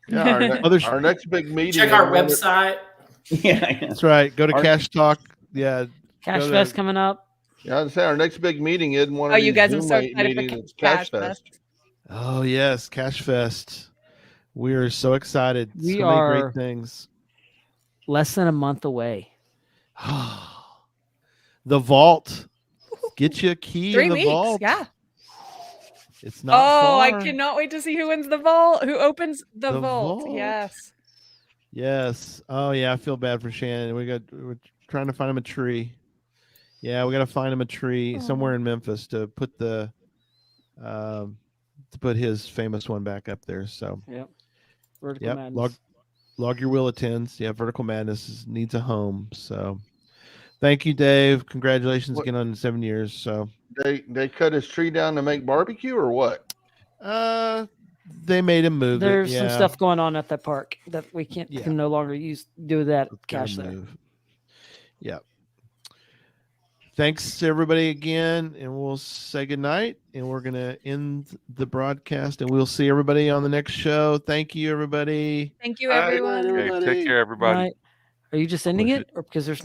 Yeah, our next big meeting. Check our website. Yeah, that's right. Go to Cache Talk. Yeah, Cache Fest coming up. Yeah, I'd say our next big meeting isn't one of you these guys are Zoom so excited for meetings. It's Cache Cache Fest. Fest. Oh yes, Cache Fest. We are so excited. We so are many great things. Less than a month away. The vault. Get you a key 3 in the weeks. vault. Yeah. It's not far. I cannot wait to see who wins the vault. Who opens the vault? vault. Yes. Yes. Oh yeah, I feel bad for Shannon. We're trying to find him a tree. Yeah, we got to find him a tree somewhere in Memphis to put the to put his famous one back up there. So Yep. Vertical Madness. Log your will attends. Yeah, Vertical Madness needs a home. So thank you, Dave. Congratulations again on 7 years. So They cut his tree down to make barbecue or what? they made him move. There's it. some Yeah. stuff going on at that park that we can no longer do that cache there. Move. Yeah. Thanks to everybody again, and we'll say goodnight, and we're going to end the broadcast, and we'll see everybody on the next show. Thank you, everybody. Thank you, everyone. Okay, take care, everybody. Are you just ending it, or because there's